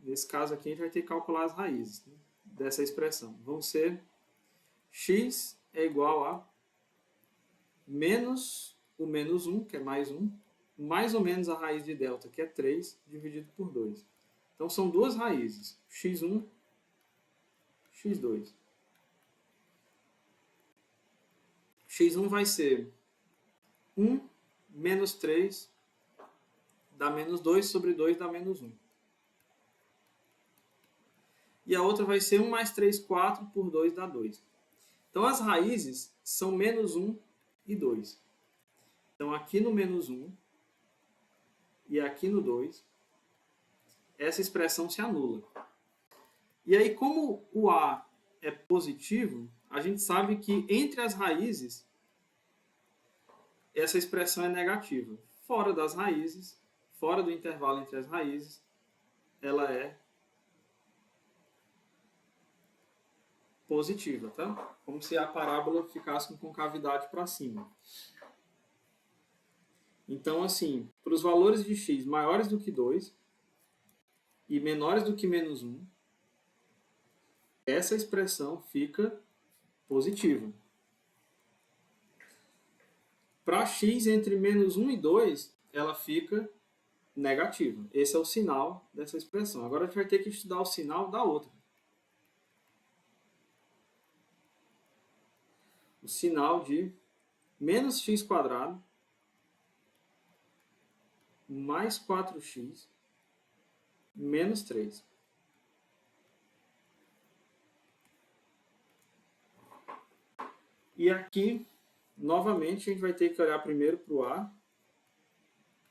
nesse caso aqui, a gente vai ter que calcular as raízes, né, dessa expressão. Vão ser x é igual a menos o menos 1, que é mais 1, mais ou menos a raiz de delta, que é 3, dividido por 2. Então, são duas raízes, x1, x2. x1 vai ser 1 menos 3 dá menos 2 sobre 2 dá menos 1. E a outra vai ser 1 mais 3, 4 por 2 dá 2. Então, as raízes são menos 1 e 2. Então, aqui no menos 1 e aqui no 2, essa expressão se anula. E aí, como o A é positivo, a gente sabe que entre as raízes, essa expressão é negativa. Fora das raízes, fora do intervalo entre as raízes, ela é positiva, tá? Como se a parábola ficasse com concavidade para cima. Então, assim, para os valores de x maiores do que 2 e menores do que menos 1, essa expressão fica positiva. Para x entre menos 1 e 2, ela fica negativa. Esse é o sinal dessa expressão. Agora a gente vai ter que estudar o sinal da outra. O sinal de menos x quadrado mais 4x menos 3. E aqui, novamente, a gente vai ter que olhar primeiro para o A.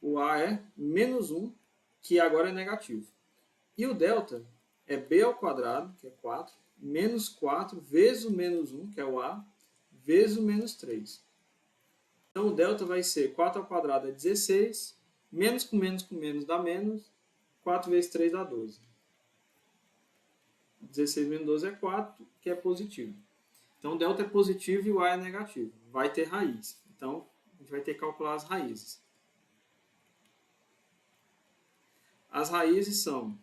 O A é menos 1, que agora é negativo. E o delta é b ao quadrado, que é 4, menos 4 vezes o menos 1, que é o A, vezes o menos 3. Então, o delta vai ser 4 ao quadrado é 16, menos com menos dá menos, 4 vezes 3 dá 12. 16 menos 12 é 4, que é positivo. Então, o delta é positivo e o A é negativo. Vai ter raiz. Então, a gente vai ter que calcular as raízes. As raízes são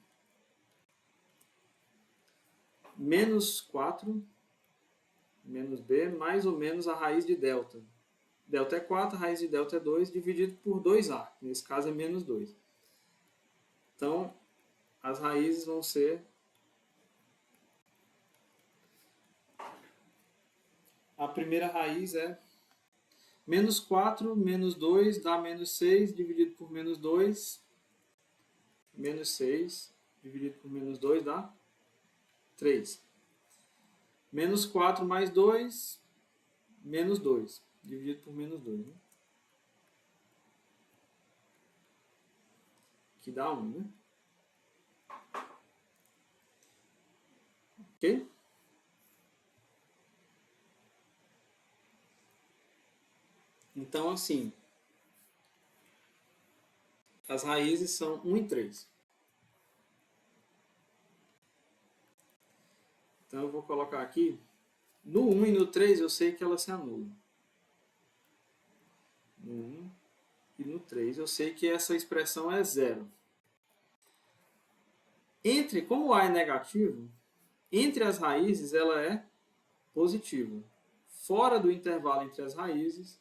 menos 4, menos b, mais ou menos a raiz de delta. Delta é 4, a raiz de delta é 2, dividido por 2a. Nesse caso é menos 2. Então, as raízes vão ser... A primeira raiz é menos 4, menos 2 dá menos 6, dividido por menos 2. Menos 6, dividido por menos 2 dá 3. Menos 4 mais 2, menos 2, dividido por menos 2. Né? Que dá 1, né? Ok? Então, assim, as raízes são 1 e 3. Então, eu vou colocar aqui. No 1 e no 3, eu sei que ela se anula. No 1 e no 3, eu sei que essa expressão é zero. Como o A é negativo, entre as raízes ela é positiva. Fora do intervalo entre as raízes,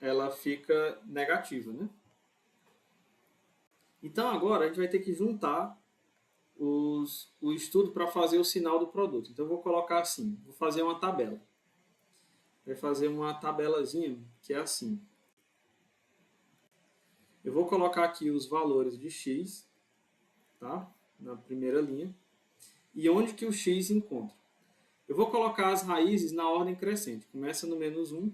ela fica negativa, né? Então agora a gente vai ter que juntar o estudo para fazer o sinal do produto. Então eu vou colocar assim, vou fazer uma tabela. Vai fazer uma tabelazinha que é assim. Eu vou colocar aqui os valores de x, tá? Na primeira linha. E onde que o x encontra? Eu vou colocar as raízes na ordem crescente. Começa no menos 1,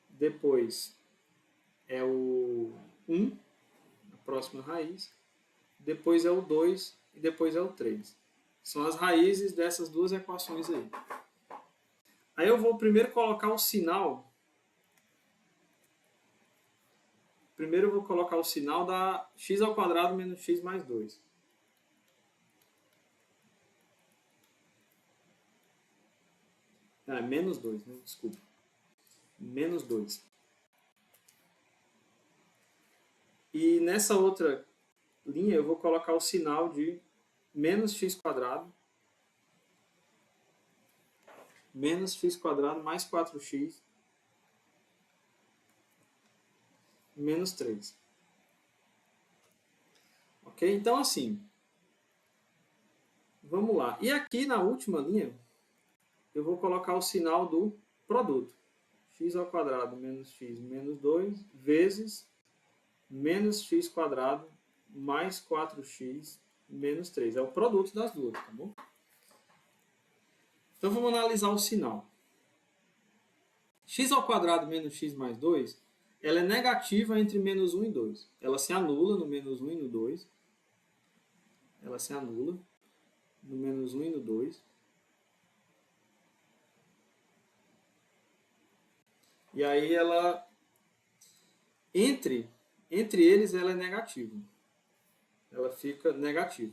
depois é o 1, a próxima raiz, depois é o 2 e depois é o 3. São as raízes dessas duas equações aí. Aí eu vou primeiro colocar o sinal. Primeiro eu vou colocar o sinal da x ao quadrado menos x mais 2. Menos 2, né? Desculpa. Menos 2. E nessa outra linha eu vou colocar o sinal de menos x quadrado menos x quadrado mais 4x menos 3. Ok? Então, assim, vamos lá. E aqui na última linha, eu vou colocar o sinal do produto. X ao quadrado menos x menos 2 vezes menos x quadrado mais 4x menos 3. É o produto das duas, tá bom? Então, vamos analisar o sinal. X ao quadrado menos x mais 2, ela é negativa entre menos 1 e 2. Ela se anula no menos 1 e no 2. Ela se anula no menos 1 e no 2. E aí ela, entre eles, ela é negativa. Ela fica negativa.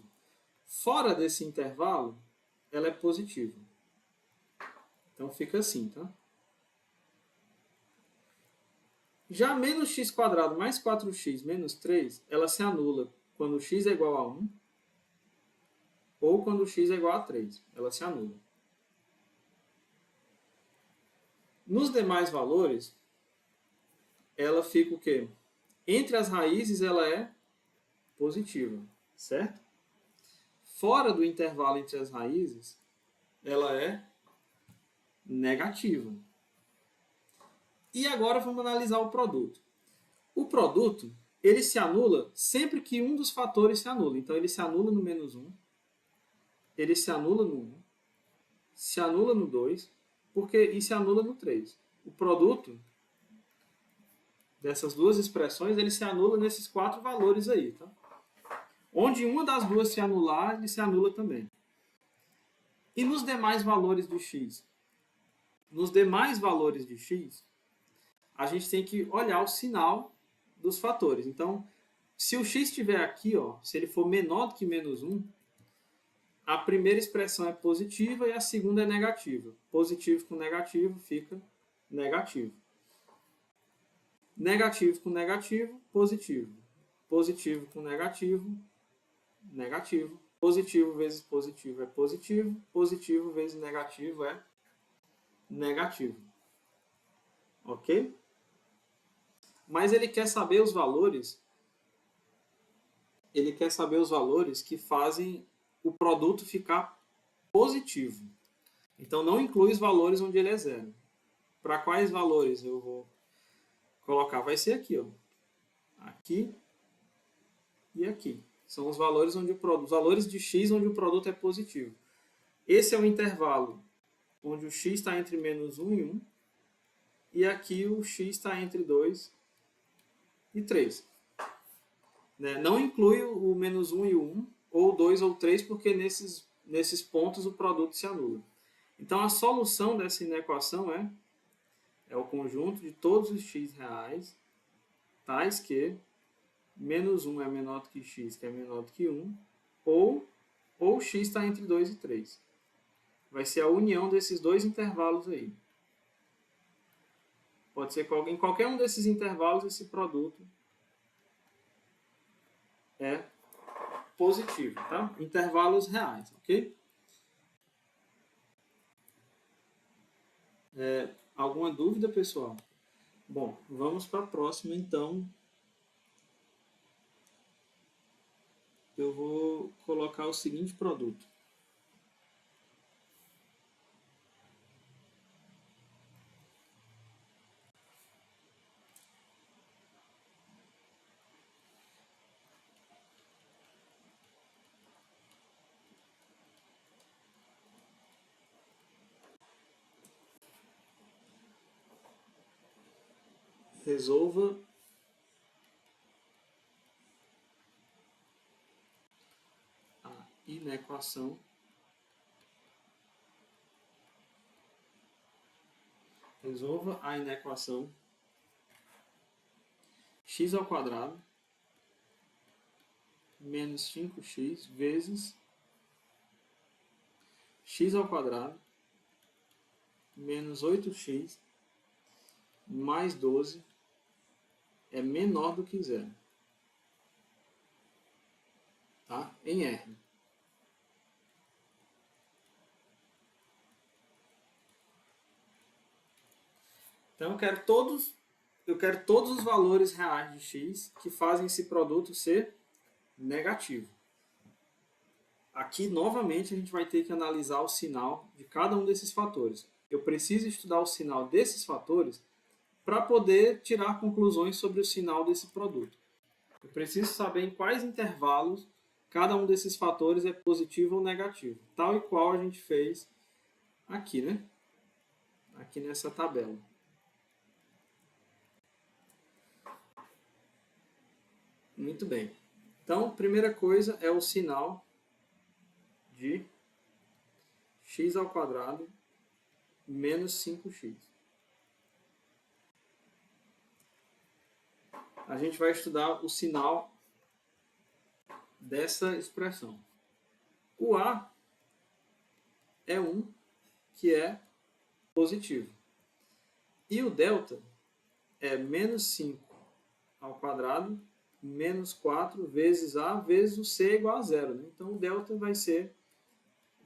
Fora desse intervalo, ela é positiva. Então fica assim, tá? Já menos x quadrado mais 4x menos 3, ela se anula quando x é igual a 1 ou quando x é igual a 3. Ela se anula. Nos demais valores, ela fica o quê? Entre as raízes, ela é positiva, certo? Fora do intervalo entre as raízes, ela é negativa. E agora vamos analisar o produto. O produto, ele se anula sempre que um dos fatores se anula. Então, ele se anula no menos 1, ele se anula no 1, se anula no 2 e se anula no 3. O produto dessas duas expressões, ele se anula nesses 4 valores aí. Tá? Onde uma das duas se anular, ele se anula também. E nos demais valores de x? Nos demais valores de x, a gente tem que olhar o sinal dos fatores. Então, se o x estiver aqui, ó, se ele for menor do que menos 1, a primeira expressão é positiva e a segunda é negativa. Positivo com negativo fica negativo. Negativo com negativo, positivo. Positivo com negativo, negativo. Positivo vezes positivo é positivo. Positivo vezes negativo é negativo. Ok? Mas ele quer saber os valores. Ele quer saber os valores que fazem o produto ficar positivo. Então não inclui os valores onde ele é zero. Para quais valores eu vou colocar? Vai ser aqui, ó. Aqui e aqui. São os valores os valores de x onde o produto é positivo. Esse é o intervalo onde o x está entre menos 1 e 1. E aqui o x está entre 2 e 3. Não inclui o menos 1 e o 1 ou 2 ou 3, porque nesses pontos o produto se anula. Então, a solução dessa inequação é o conjunto de todos os x reais, tais que menos 1 é menor do que x, que é menor do que 1, ou x está entre 2 e 3. Vai ser a união desses dois intervalos aí. Pode ser em qualquer um desses intervalos esse produto é positivo, tá? Intervalos reais, ok? Alguma dúvida, pessoal? Bom, vamos para a próxima, então. Eu vou colocar o seguinte produto. Resolva a inequação x ao quadrado menos 5x vezes x ao quadrado menos 8x mais 12 é menor do que zero. Tá? Em R. Então eu quero todos os valores reais de x que fazem esse produto ser negativo. Aqui, novamente, a gente vai ter que analisar o sinal de cada um desses fatores. Eu preciso estudar o sinal desses fatores para poder tirar conclusões sobre o sinal desse produto. Eu preciso saber em quais intervalos cada um desses fatores é positivo ou negativo, tal e qual a gente fez aqui, né? Aqui nessa tabela. Muito bem. Então, primeira coisa é o sinal de x ao quadrado menos 5x. A gente vai estudar o sinal dessa expressão. O A é 1, que é positivo. E o delta é menos 5 ao quadrado menos 4 vezes A vezes o C igual a zero. Né? Então, o delta vai ser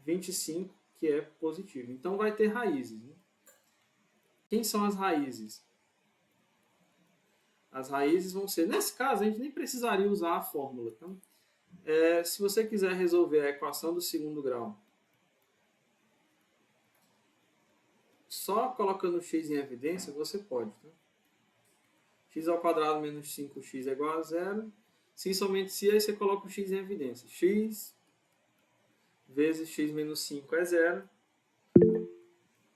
25, que é positivo. Então, vai ter raízes. Né? Quem são as raízes? As raízes vão ser... Nesse caso, a gente nem precisaria usar a fórmula. Tá? Se você quiser resolver a equação do segundo grau, só colocando x em evidência, você pode. Tá? X ao quadrado menos 5x é igual a zero. Se somente se, aí você coloca o x em evidência. X vezes x menos 5 é zero.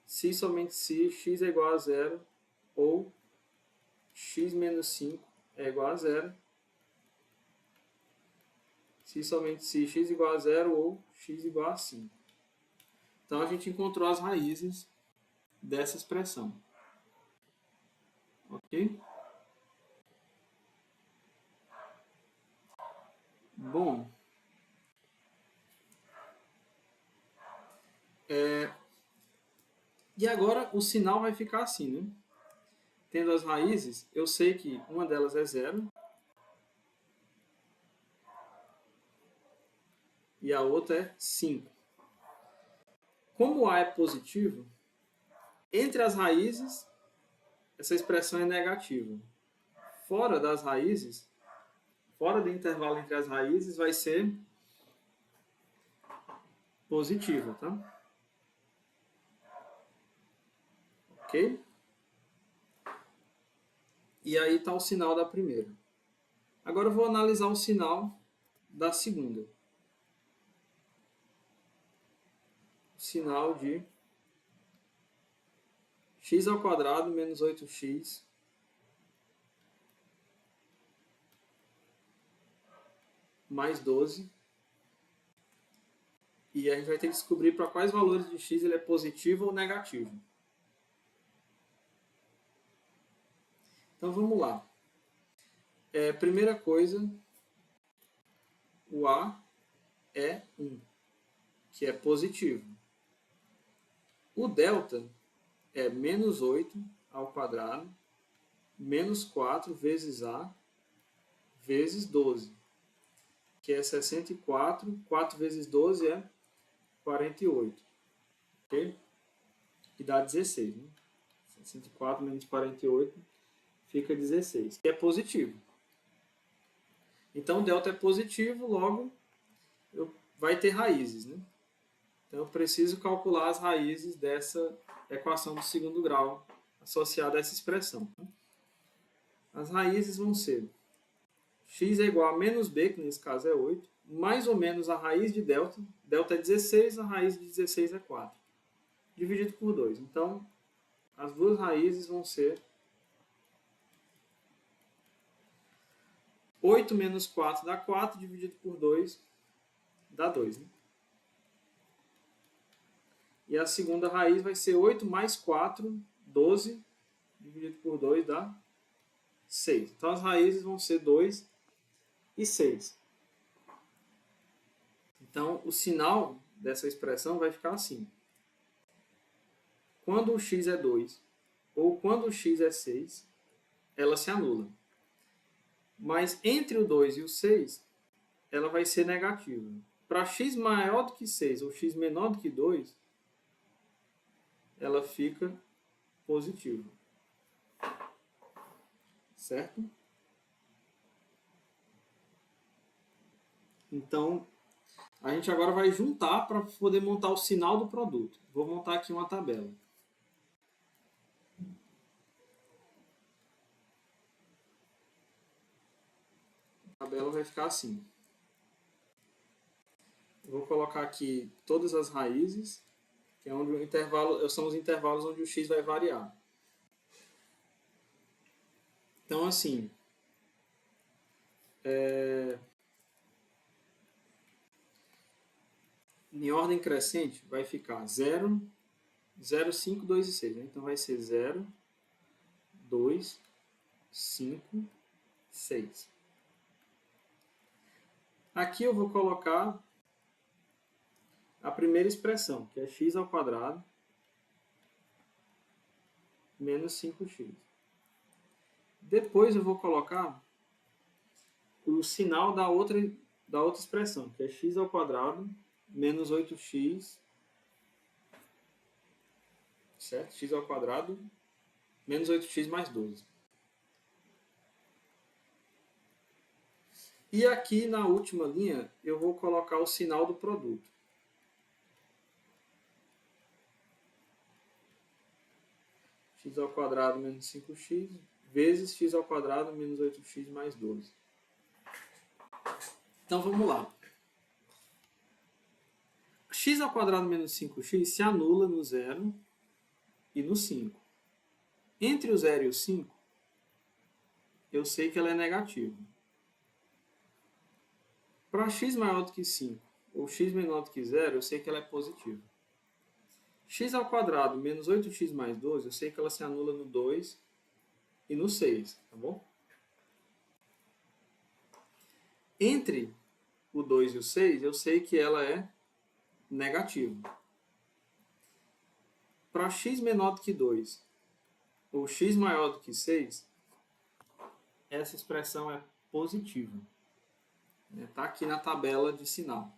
Se somente se, x é igual a zero. Ou x menos 5 é igual a zero. Se somente se, x igual a zero ou x igual a 5. Então, a gente encontrou as raízes dessa expressão. Ok? Bom, e agora o sinal vai ficar assim, né? Tendo as raízes, eu sei que uma delas é zero e a outra é 5. Como A é positivo, entre as raízes, essa expressão é negativa. Fora das raízes, fora do intervalo entre as raízes, vai ser positiva, tá? Ok? E aí está o sinal da primeira. Agora eu vou analisar o sinal da segunda. O sinal de x ao quadrado menos 8x mais 12 E a gente vai ter que descobrir para quais valores de x ele é positivo ou negativo. Então vamos lá. Primeira coisa, o a é 1, que é positivo. O delta é menos 8 ao quadrado, menos 4 vezes a, vezes 12, que é 64. 4 vezes 12 é 48. Ok? Que dá 16. Né? 64 menos 48 fica 16, que é positivo. Então, delta é positivo, logo vai ter raízes. Né? Então, eu preciso calcular as raízes dessa equação do segundo grau associada a essa expressão. As raízes vão ser x é igual a menos b, que nesse caso é 8, mais ou menos a raiz de delta. Delta é 16, a raiz de 16 é 4. Dividido por 2. Então, as duas raízes vão ser 8 menos 4 dá 4, dividido por 2 dá 2. Né? E a segunda raiz vai ser 8 mais 4, 12, dividido por 2 dá 6. Então, as raízes vão ser 2 e 6. Então, o sinal dessa expressão vai ficar assim. Quando o x é 2 ou quando o x é 6, ela se anula. Mas entre o 2 e o 6, ela vai ser negativa. Para x maior do que 6 ou x menor do que 2, ela fica positiva. Certo? Então, a gente agora vai juntar para poder montar o sinal do produto. Vou montar aqui uma tabela. A tabela vai ficar assim. Vou colocar aqui todas as raízes, que é onde o intervalo, são os intervalos onde o x vai variar. Então, assim, em ordem crescente, vai ficar 0, 0, 5, 2 e 6. Né? Então, vai ser 0, 2, 5, 6. Aqui eu vou colocar a primeira expressão, que é x ao quadrado menos 5x. Depois eu vou colocar o sinal da outra expressão, que é x ao quadrado menos 8x, certo? X ao quadrado menos 8x mais 12. E aqui na última linha eu vou colocar o sinal do produto. X ao quadrado menos 5x vezes x ao quadrado menos 8x mais 12. Então vamos lá. X ao quadrado menos 5x se anula no 0 e no 5. Entre o 0 e o 5, eu sei que ela é negativa. Para x maior do que 5 ou x menor do que 0, eu sei que ela é positiva. X ao quadrado menos 8x mais 12, eu sei que ela se anula no 2 e no 6, tá bom? Entre o 2 e o 6, eu sei que ela é negativa. Para x menor do que 2 ou x maior do que 6, essa expressão é positiva. Está aqui na tabela de sinal.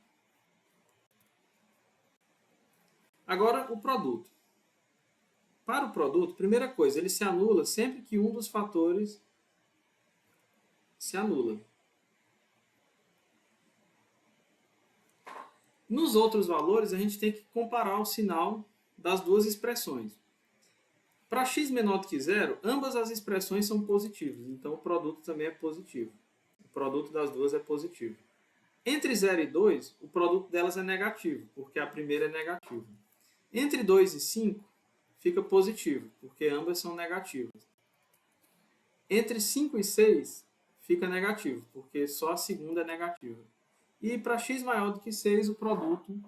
Agora, o produto. Para o produto, primeira coisa, ele se anula sempre que um dos fatores se anula. Nos outros valores, a gente tem que comparar o sinal das duas expressões. Para x menor do que 0, ambas as expressões são positivas, então o produto também é positivo. O produto das duas é positivo. Entre 0 e 2, o produto delas é negativo, porque a primeira é negativa. Entre 2 e 5, fica positivo, porque ambas são negativas. Entre 5 e 6, fica negativo, porque só a segunda é negativa. E para x maior do que 6, o produto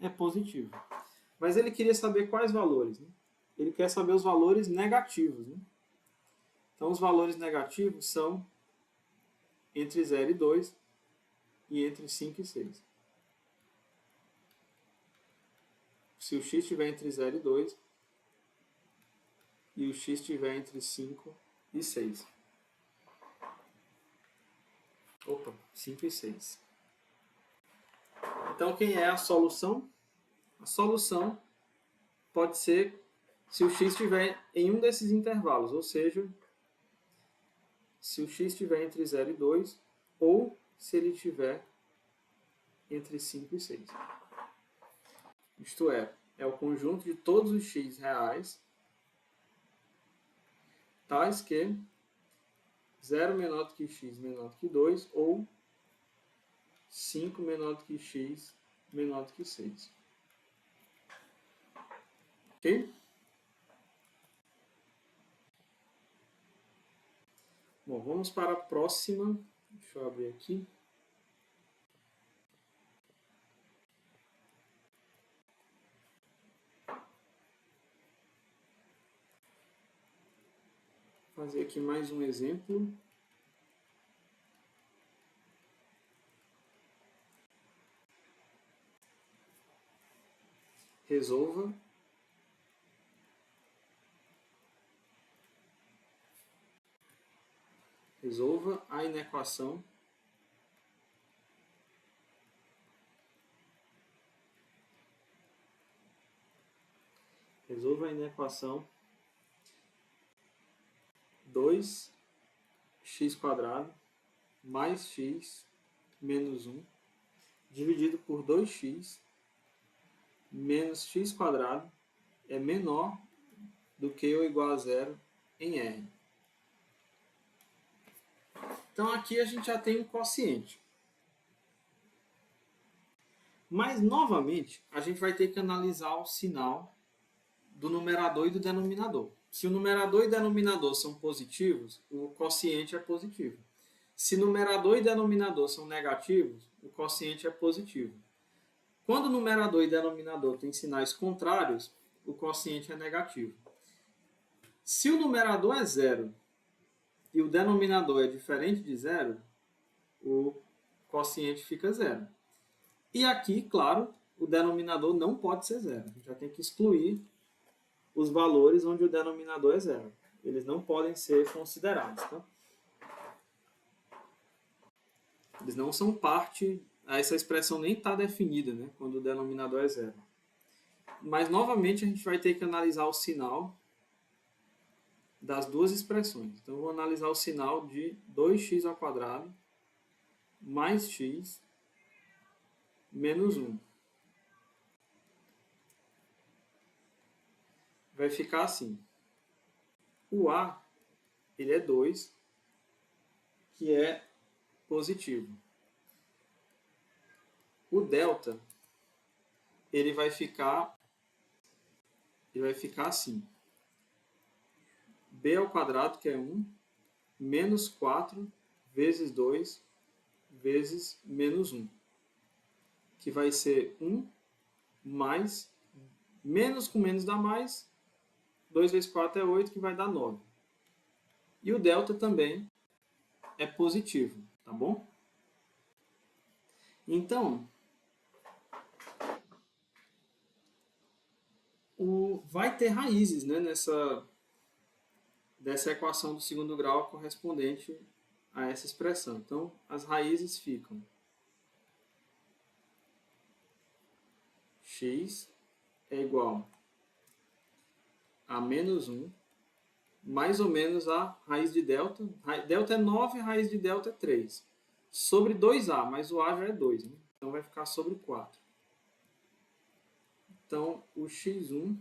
é positivo. Mas ele queria saber quais valores, né? Ele quer saber os valores negativos, né? Então, os valores negativos são entre 0 e 2 e entre 5 e 6. Se o x estiver entre 0 e 2 e o x estiver entre 5 e 6. Opa, 5 e 6. Então, quem é a solução? A solução pode ser se o x estiver em um desses intervalos, ou seja, se o x estiver entre 0 e 2 ou se ele estiver entre 5 e 6. Isto é o conjunto de todos os x reais, tais que 0 menor do que x menor do que 2 ou 5 menor do que x menor do que 6. Ok? Bom, vamos para a próxima. Deixa eu abrir aqui. Vou fazer aqui mais um exemplo. Resolva. Resolva a inequação Resolva a inequação 2x² mais x menos 1 dividido por 2x menos x² é menor do que ou igual a zero em R. Então aqui a gente já tem um quociente. Mas, novamente, a gente vai ter que analisar o sinal do numerador e do denominador. Se o numerador e o denominador são positivos, o quociente é positivo. Se numerador e denominador são negativos, o quociente é positivo. Quando o numerador e denominador têm sinais contrários, o quociente é negativo. Se o numerador é zero e o denominador é diferente de zero, o quociente fica zero. E aqui, claro, o denominador não pode ser zero. A gente já tem que excluir os valores onde o denominador é zero. Eles não podem ser considerados. Tá? Eles não são parte... Essa expressão nem está definida, né, quando o denominador é zero. Mas, novamente, a gente vai ter que analisar o sinal das duas expressões. Então, eu vou analisar o sinal de 2x² mais x menos 1. Vai ficar assim. O A, ele é 2, que é positivo. O delta, ele vai ficar assim. B², que é 1, menos 4 vezes 2 vezes menos 1, que vai ser 1 mais, menos com menos dá mais, 2 vezes 4 é 8, que vai dar 9. E o delta também é positivo, tá bom? Então, vai ter raízes, né, dessa equação do segundo grau correspondente a essa expressão. Então, as raízes ficam x é igual a menos 1, mais ou menos a raiz de delta. Delta é 9, a raiz de delta é 3. Sobre 2a, mas o a já é 2, né? Então vai ficar sobre 4. Então, o x1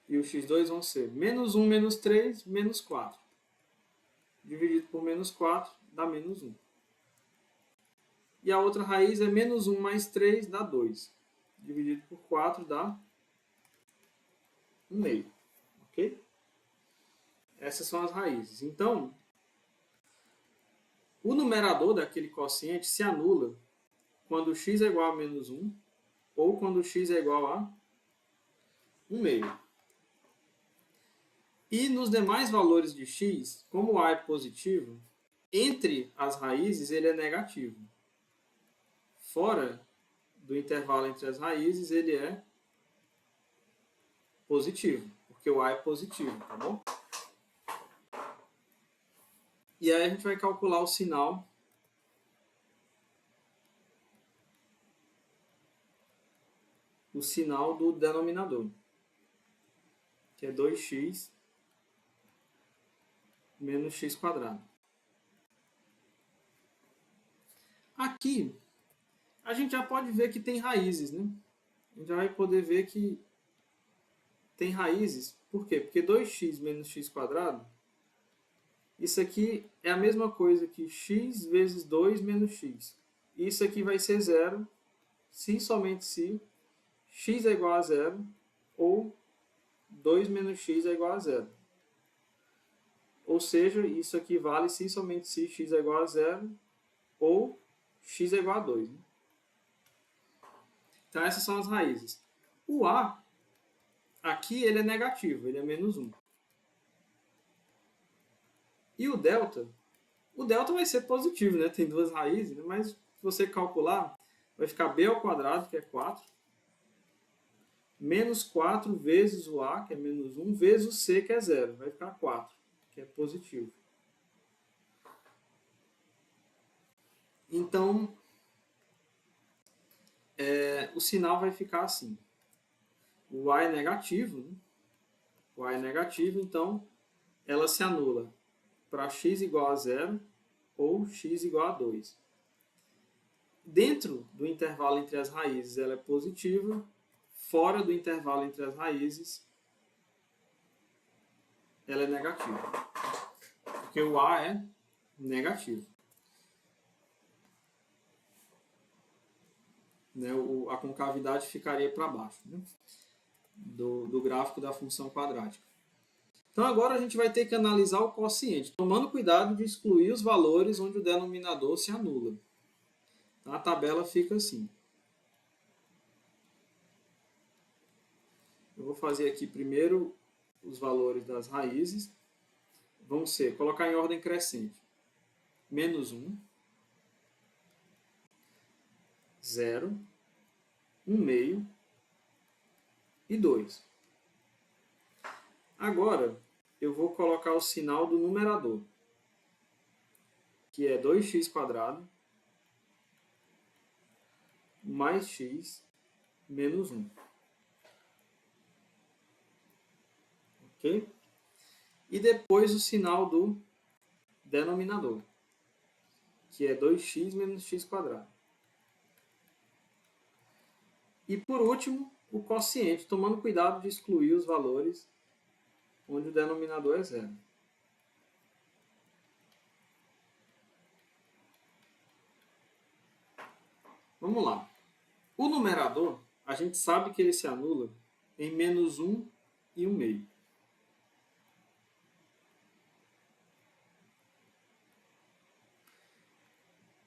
e o x2 vão ser menos 1 menos 3, menos 4. Dividido por menos 4, dá menos 1. E a outra raiz é menos 1 mais 3, dá 2. Dividido por 4, dá 1/2. Ok? Essas são as raízes. Então, o numerador daquele quociente se anula quando x é igual a menos 1 ou quando x é igual a 1 meio. E nos demais valores de x, como o a é positivo, entre as raízes ele é negativo. Fora do intervalo entre as raízes ele é positivo, porque o a é positivo, tá bom? E aí a gente vai calcular o sinal do denominador, que é 2x menos x quadrado. Aqui, a gente já pode ver que tem raízes, né? A gente já vai poder ver que tem raízes. Por quê? Porque 2x menos x quadrado, isso aqui é a mesma coisa que x vezes 2 menos x. Isso aqui vai ser zero, se somente se x é igual a zero ou 2 menos x é igual a zero. Ou seja, isso aqui vale se somente se x é igual a zero ou x é igual a 2. Né? Então essas são as raízes. O a, aqui ele é negativo, ele é menos 1. E o delta vai ser positivo, né? Tem duas raízes, né? Mas se você calcular, vai ficar b ao quadrado, que é 4, menos 4 vezes o a, que é menos 1, vezes o c, que é 0. Vai ficar 4, que é positivo. Então, o sinal vai ficar assim. O a é negativo, né? O a é negativo, então ela se anula para x igual a 0 ou x igual a 2. Dentro do intervalo entre as raízes ela é positiva, fora do intervalo entre as raízes ela é negativa, porque o a é negativo. Né? A concavidade ficaria para baixo, né? do gráfico da função quadrática. Então agora a gente vai ter que analisar o quociente, tomando cuidado de excluir os valores onde o denominador se anula. Então, a tabela fica assim. Eu vou fazer aqui primeiro os valores das raízes. Vão ser, colocar em ordem crescente. Menos 1, 0, 1 meio e 2. Agora, eu vou colocar o sinal do numerador, que é 2x quadrado mais x menos 1. Ok? E depois o sinal do denominador, que é 2x menos x quadrado. E por último, o quociente, tomando cuidado de excluir os valores onde o denominador é 0. Vamos lá. O numerador, a gente sabe que ele se anula em menos 1 e 1 meio.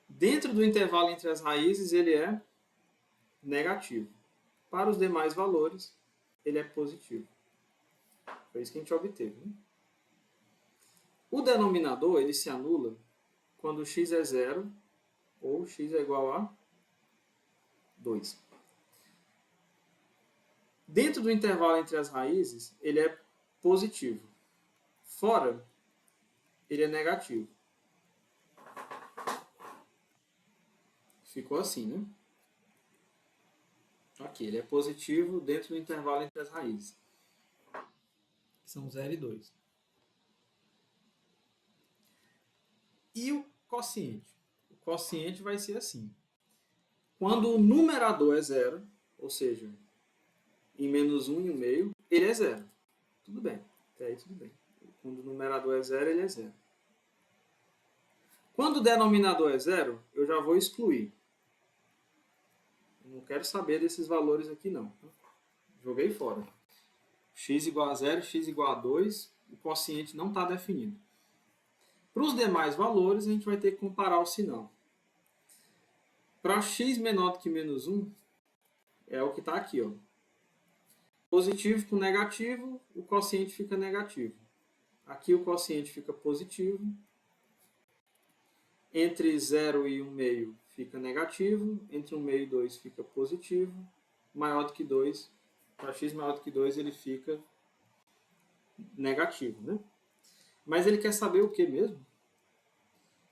Dentro do intervalo entre as raízes, ele é negativo. Para os demais valores, ele é positivo. Foi isso que a gente obteve. Né? O denominador ele se anula quando x é 0 ou x é igual a 2. Dentro do intervalo entre as raízes, ele é positivo. Fora, ele é negativo. Ficou assim, né? Aqui, ele é positivo dentro do intervalo entre as raízes. Que são 0 e 2. E o quociente? O quociente vai ser assim. Quando o numerador é 0, ou seja, em menos 1 e 1 meio, ele é 0. Tudo bem. Até aí tudo bem. Quando o numerador é 0, ele é 0. Quando o denominador é 0, eu já vou excluir. Eu não quero saber desses valores aqui, não. Joguei fora. X igual a 0, x igual a 2, o quociente não está definido. Para os demais valores, a gente vai ter que comparar o sinal. Para x menor do que menos 1, é o que está aqui, ó. Positivo com negativo, o quociente fica negativo. Aqui o quociente fica positivo. Entre 0 e 1,5 fica negativo. Entre 1,5 e 2 fica positivo. Maior do que 2, para x maior do que 2, ele fica negativo, né? Mas ele quer saber o que mesmo?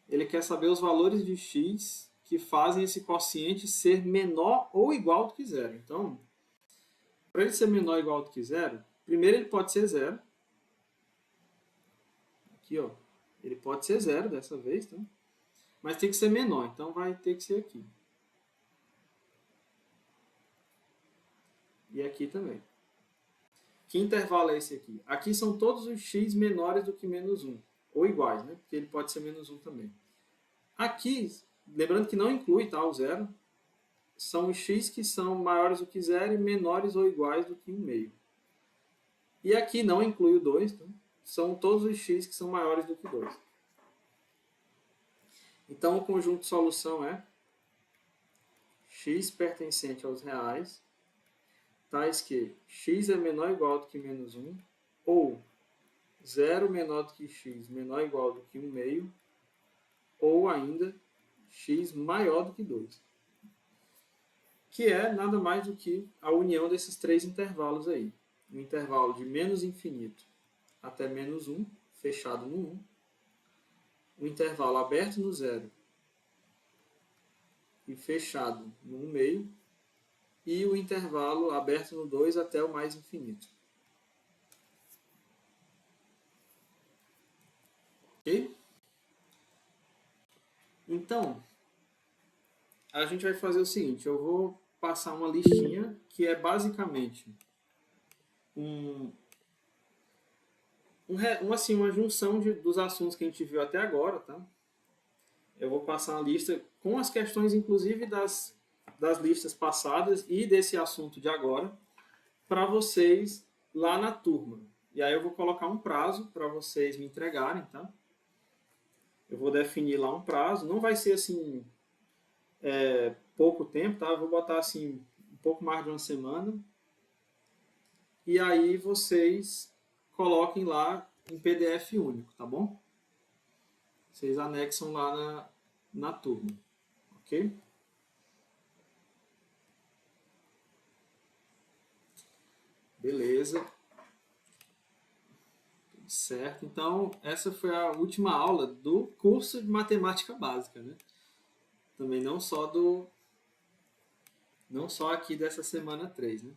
Ele quer saber os valores de x que fazem esse quociente ser menor ou igual do que zero. Então, para ele ser menor ou igual do que zero, primeiro ele pode ser zero. Aqui, ó, ele pode ser zero dessa vez, tá? Mas tem que ser menor, então vai ter que ser aqui. E aqui também. Que intervalo é esse aqui? Aqui são todos os x menores do que menos 1. Ou iguais, né? Porque ele pode ser menos 1 também. Aqui, lembrando que não inclui, tá, o zero, são os x que são maiores do que zero e menores ou iguais do que 1,5. E aqui não inclui o 2, tá? São todos os x que são maiores do que 2. Então, o conjunto de solução é x pertencente aos reais, tais que x é menor ou igual do que menos 1, ou 0 menor do que x menor ou igual do que 1,5, ou ainda x maior do que 2. Que é nada mais do que a união desses três intervalos aí. O intervalo de menos infinito até menos 1, fechado no 1. O intervalo aberto no 0 e fechado no 1,5. E o intervalo aberto no 2 até o mais infinito. Ok? Então, a gente vai fazer o seguinte, eu vou passar uma listinha que é basicamente assim, uma junção dos assuntos que a gente viu até agora, tá? Eu vou passar uma lista com as questões, inclusive, das listas passadas e desse assunto de agora, para vocês lá na turma. E aí eu vou colocar um prazo para vocês me entregarem, tá? Eu vou definir lá um prazo, não vai ser assim pouco tempo, tá? Eu vou botar assim um pouco mais de uma semana. E aí vocês coloquem lá em PDF único, tá bom? Vocês anexam lá na turma, ok? Beleza. Tudo certo. Então, essa foi a última aula do curso de matemática básica, né? Também não só aqui dessa semana 3, né?